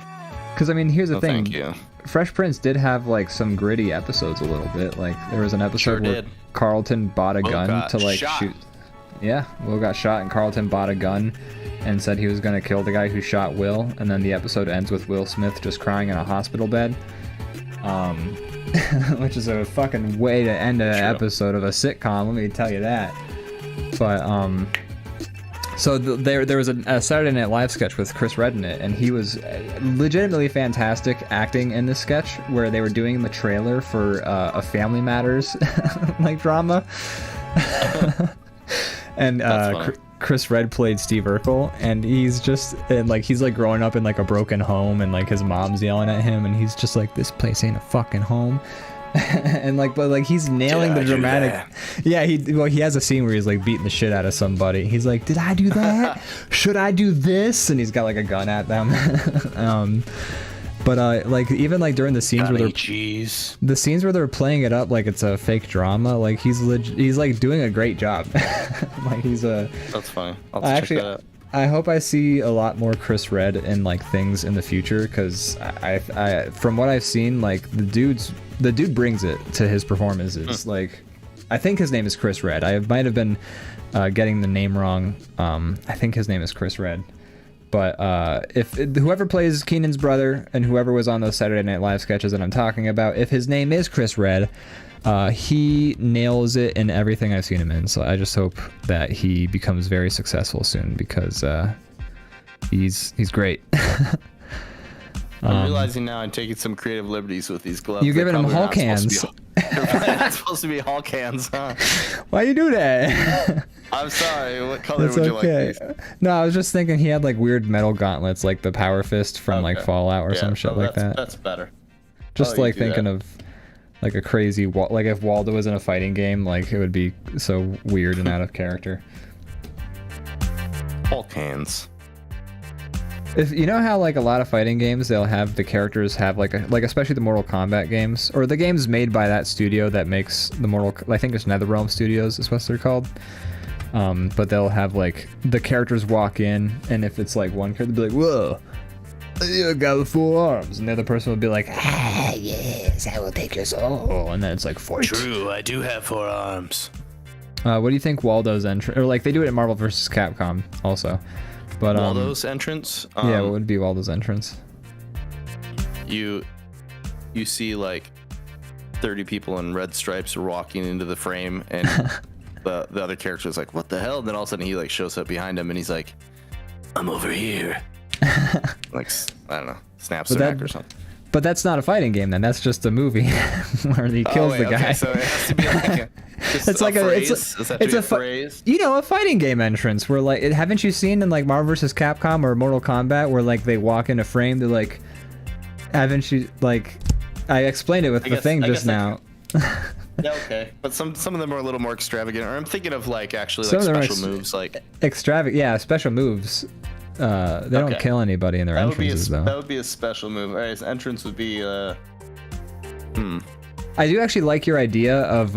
Because I mean, here's the thing. Thank you. Fresh Prince did have like some gritty episodes a little bit. Like there was an episode where Carlton bought a gun to like shoot. Yeah, Will got shot, and Carlton bought a gun and said he was going to kill the guy who shot Will, and then the episode ends with Will Smith just crying in a hospital bed, which is a fucking way to end an episode of a sitcom, let me tell you that. But so there was a Saturday Night Live sketch with Chris Redd in it, and he was legitimately fantastic acting in this sketch, where they were doing the trailer for a Family Matters like drama. And Chris Redd played Steve Urkel, and he's like growing up in like a broken home, and like his mom's yelling at him, and he's just like, this place ain't a fucking home. And but he's nailing the dramatic. Yeah, he has a scene where he's like beating the shit out of somebody. He's like, did I do that? Should I do this? And he's got like a gun at them. But like even like during the scenes the scenes where they're playing it up like it's a fake drama, like he's like doing a great job. Like That's funny. I'll check that out. I hope I see a lot more Chris Redd in like things in the future, because I from what I've seen, like the dude brings it to his performances. Like I think his name is Chris Redd. I might have been getting the name wrong. I think his name is Chris Redd. But if whoever plays Keenan's brother and whoever was on those Saturday Night Live sketches that I'm talking about, if his name is Chris Redd, he nails it in everything I've seen him in. So I just hope that he becomes very successful soon, because he's great. I'm realizing now I'm taking some creative liberties with these gloves. You're giving him Hulk hands. They're supposed to be Hulk hands, huh? Why you do that? I'm sorry. What color would you like these? No, I was just thinking he had like weird metal gauntlets, like the Power Fist from like Fallout or some shit like that. That's better. Just like thinking of like a crazy, like if Waldo was in a fighting game, like it would be so weird and out of character. Hulk hands. If you know how like a lot of fighting games, they'll have the characters have like especially the Mortal Kombat games, or the games made by that studio that makes the I think it's NetherRealm Studios is what they're called. But they'll have like the characters walk in, and if it's like one character, they'll be like, whoa, you got the 4 arms, and the other person will be like, ah, yes, I will take your soul, and then it's like, fight. True, I do have 4 arms. What do you think Waldo's entrance, or like they do it in Marvel vs. Capcom also, but Waldo's entrance? Yeah, what would be Waldo's entrance? You see like 30 people in red stripes walking into the frame, and the other character is like, what the hell? And then all of a sudden he like shows up behind him, and he's like, I'm over here. Like, I don't know, snaps their neck or something. But that's not a fighting game then. That's just a movie where he kills the guy. Okay, so it has to be like it's like phrase? It's a phrase. You know, a fighting game entrance where like haven't you seen in like Marvel vs. Capcom or Mortal Kombat where like they walk in a frame, they're like, haven't you, like, I explained it with the thing just now. Yeah, okay. But some of them are a little more extravagant. Or I'm thinking of like actually like special moves, like special moves. They don't kill anybody in their entrances though. That would be a special move. All right, his entrance would be I do actually like your idea of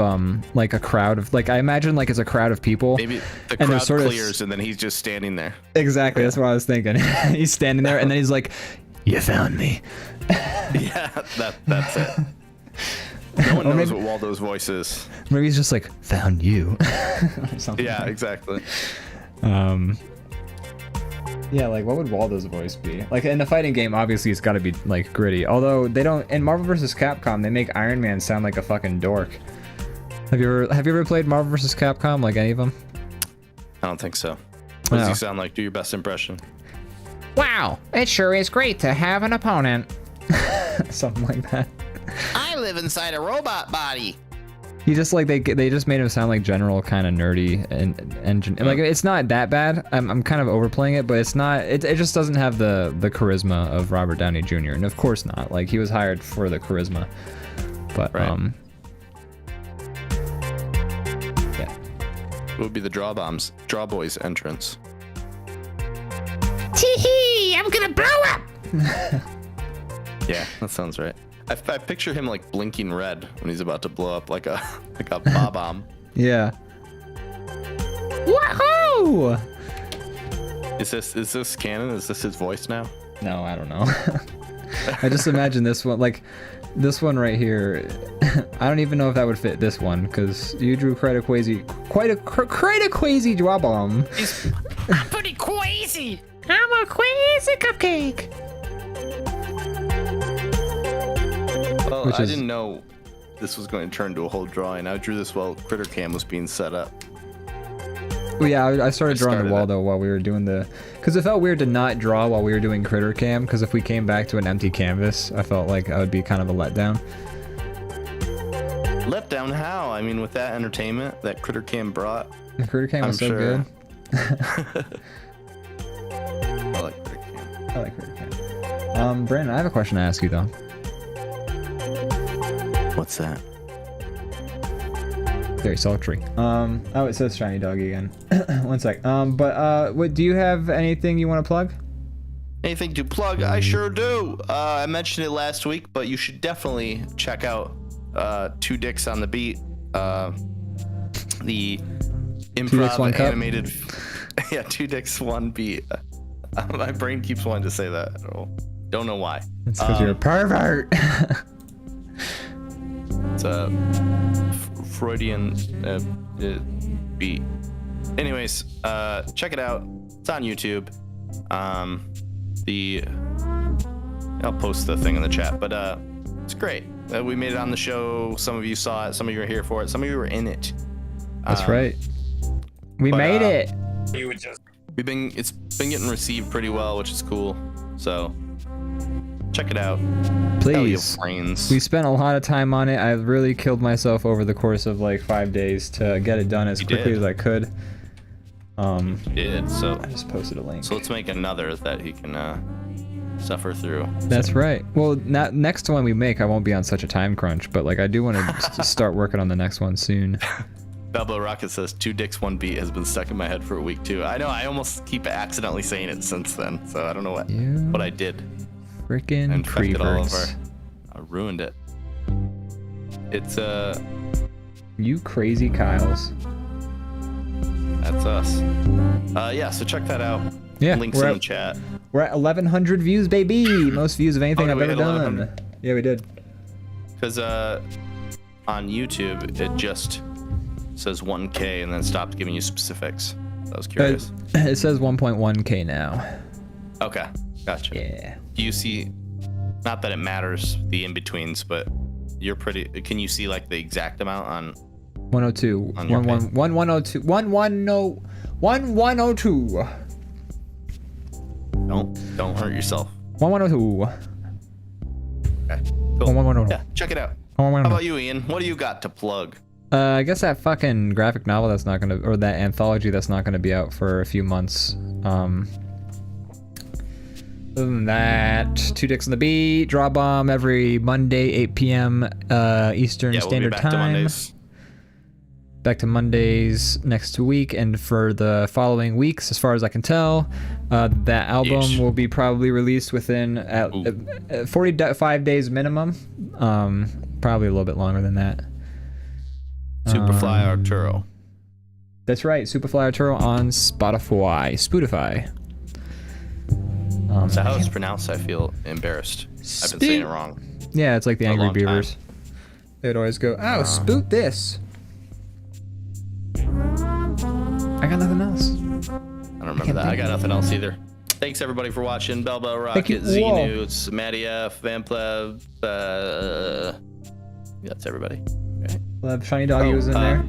like a crowd of like I imagine like it's a crowd of people. Maybe the and they're crowd sort of clears and then he's just standing there. Exactly, that's what I was thinking. He's standing there and then he's like, "You found me." Yeah, that's it. No one knows what Waldo's voice is. Maybe he's just like, "Found you." Or something. Yeah, exactly. Yeah, like what would Waldo's voice be? Like in the fighting game, obviously it's got to be like gritty. Although they don't in Marvel vs. Capcom, they make Iron Man sound like a fucking dork. Have you ever played Marvel vs. Capcom? Like any of them? I don't think so. What does No. he sound like? Do your best impression. Wow, it sure is great to have an opponent. Something like that. I live inside a robot body. He just like they just made him sound like general kind of nerdy and like it's not that bad. I'm kind of overplaying it, but it's not. It just doesn't have the charisma of Robert Downey Jr. And of course not. Like he was hired for the charisma, but Right. yeah. What would be the Draw Boys entrance? Tee-hee, I'm gonna blow up. Yeah, that sounds right. I picture him like blinking red when he's about to blow up like a bomb. Yeah. Woohoo! Is this canon? Is this his voice now? No, I don't know. I just imagine this one, like this one right here. I don't even know if that would fit this one because you drew quite a crazy DrawBomb. I'm pretty crazy. I'm a crazy cupcake. Well, Which I is- didn't know this was going to turn into a whole drawing. I drew this while Critter Cam was being set up. Well, yeah, I started drawing started the wall it. though while we were doing because it felt weird to not draw while we were doing Critter Cam. Because if we came back to an empty canvas, I felt like I would be kind of a letdown. Let down how? I mean, with that entertainment that Critter Cam brought, The Critter Cam was I'm so sure. good. I like Critter Cam. I like Critter Cam. Brandon, I have a question to ask you though. What's that? Very sultry. Oh, it says shiny doggy again. One sec. What do you have anything you want to plug? Anything to plug? I sure do. I mentioned it last week, but you should definitely check out Two Dicks on the Beat. The Dicks, One improv Cup? animated. Yeah, Two Dicks, One Beat. My brain keeps wanting to say that. Don't know why. It's because you're a pervert. It's a Freudian beat. Anyways, check it out. It's on YouTube. I'll post the thing in the chat, but it's great. We made it on the show. Some of you saw it. Some of you were here for it. Some of you were in it. That's right. We made it. It's been getting received pretty well, which is cool. So check it out. Tell your Please. friends. We spent a lot of time on it. I really killed myself over the course of like 5 days to get it done as You quickly did. as I could. did so. I just posted a link. So let's make another that he can suffer through. That's right. Well, next one we make, I won't be on such a time crunch, but like I do want to start working on the next one soon. Balbo Rocket says Two Dicks, One Beat has been stuck in my head for a week too. I know. I almost keep accidentally saying it since then, so I don't know what I did. Freaking Infected all of creepers. I ruined it. It's You crazy Kyles. that's us. Yeah, so check that out. Yeah, Links in the chat. We're at 1,100 views, baby. Most views of anything Oh, I've we ever hit done. 1,100? Yeah, we did. Because on YouTube it just says 1K and then stopped giving you specifics. I was curious. It says 1.1K now. Okay, gotcha. Yeah. Do you see? Not that it matters the in betweens, but you're pretty. Can you see like the exact amount on? 102. On your page. 1102. 1102. Don't hurt yourself. 1102. Okay, cool. 1102. Yeah, check it out. How about you, Ian? What do you got to plug? I guess that fucking graphic novel that's not gonna, or that anthology that's not gonna be out for a few months. Other than that, Two Dicks on the Beat, DrawBomb every Monday, 8 p.m. Eastern Yeah, we'll be Standard back Time. to Mondays. Back to Mondays next week, and for the following weeks, as far as I can tell, that album Yeesh. will be probably released within 45 days minimum. probably a little bit longer than that. Superfly Arturo. That's right, Superfly Arturo on Spotify. That's how it's pronounced. I feel embarrassed. I've been saying it wrong. Yeah, it's like the Angry long time. Beavers. They would always go, "Oh, spoot this." I got nothing else. I don't remember that. I got nothing else either. Thanks everybody for watching. Belbo, Rocket, Z-Newts, Matty F, Vamplev. That's everybody. Okay. Well, Shiny Doggy was in there.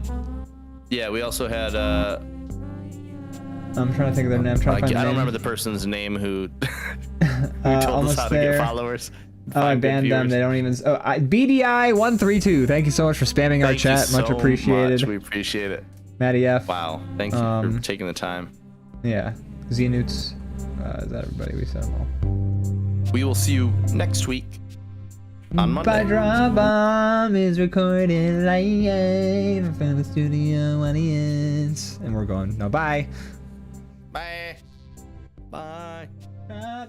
Yeah, we also had. I'm trying to think of their name. I'm trying to find I don't name. remember the person's name who told us how to get followers. Oh, I banned them. They don't even. Oh, BDI132. Thank you so much for spamming our chat. Much appreciated. We appreciate it. Matty F. Wow. Thank you for taking the time. Yeah. Z-Newts. Is that everybody? We said them all. We will see you next week on Monday. By DrawBomb is recorded live from the studio audience. And we're going. No, bye. Bye. Bye. Bye.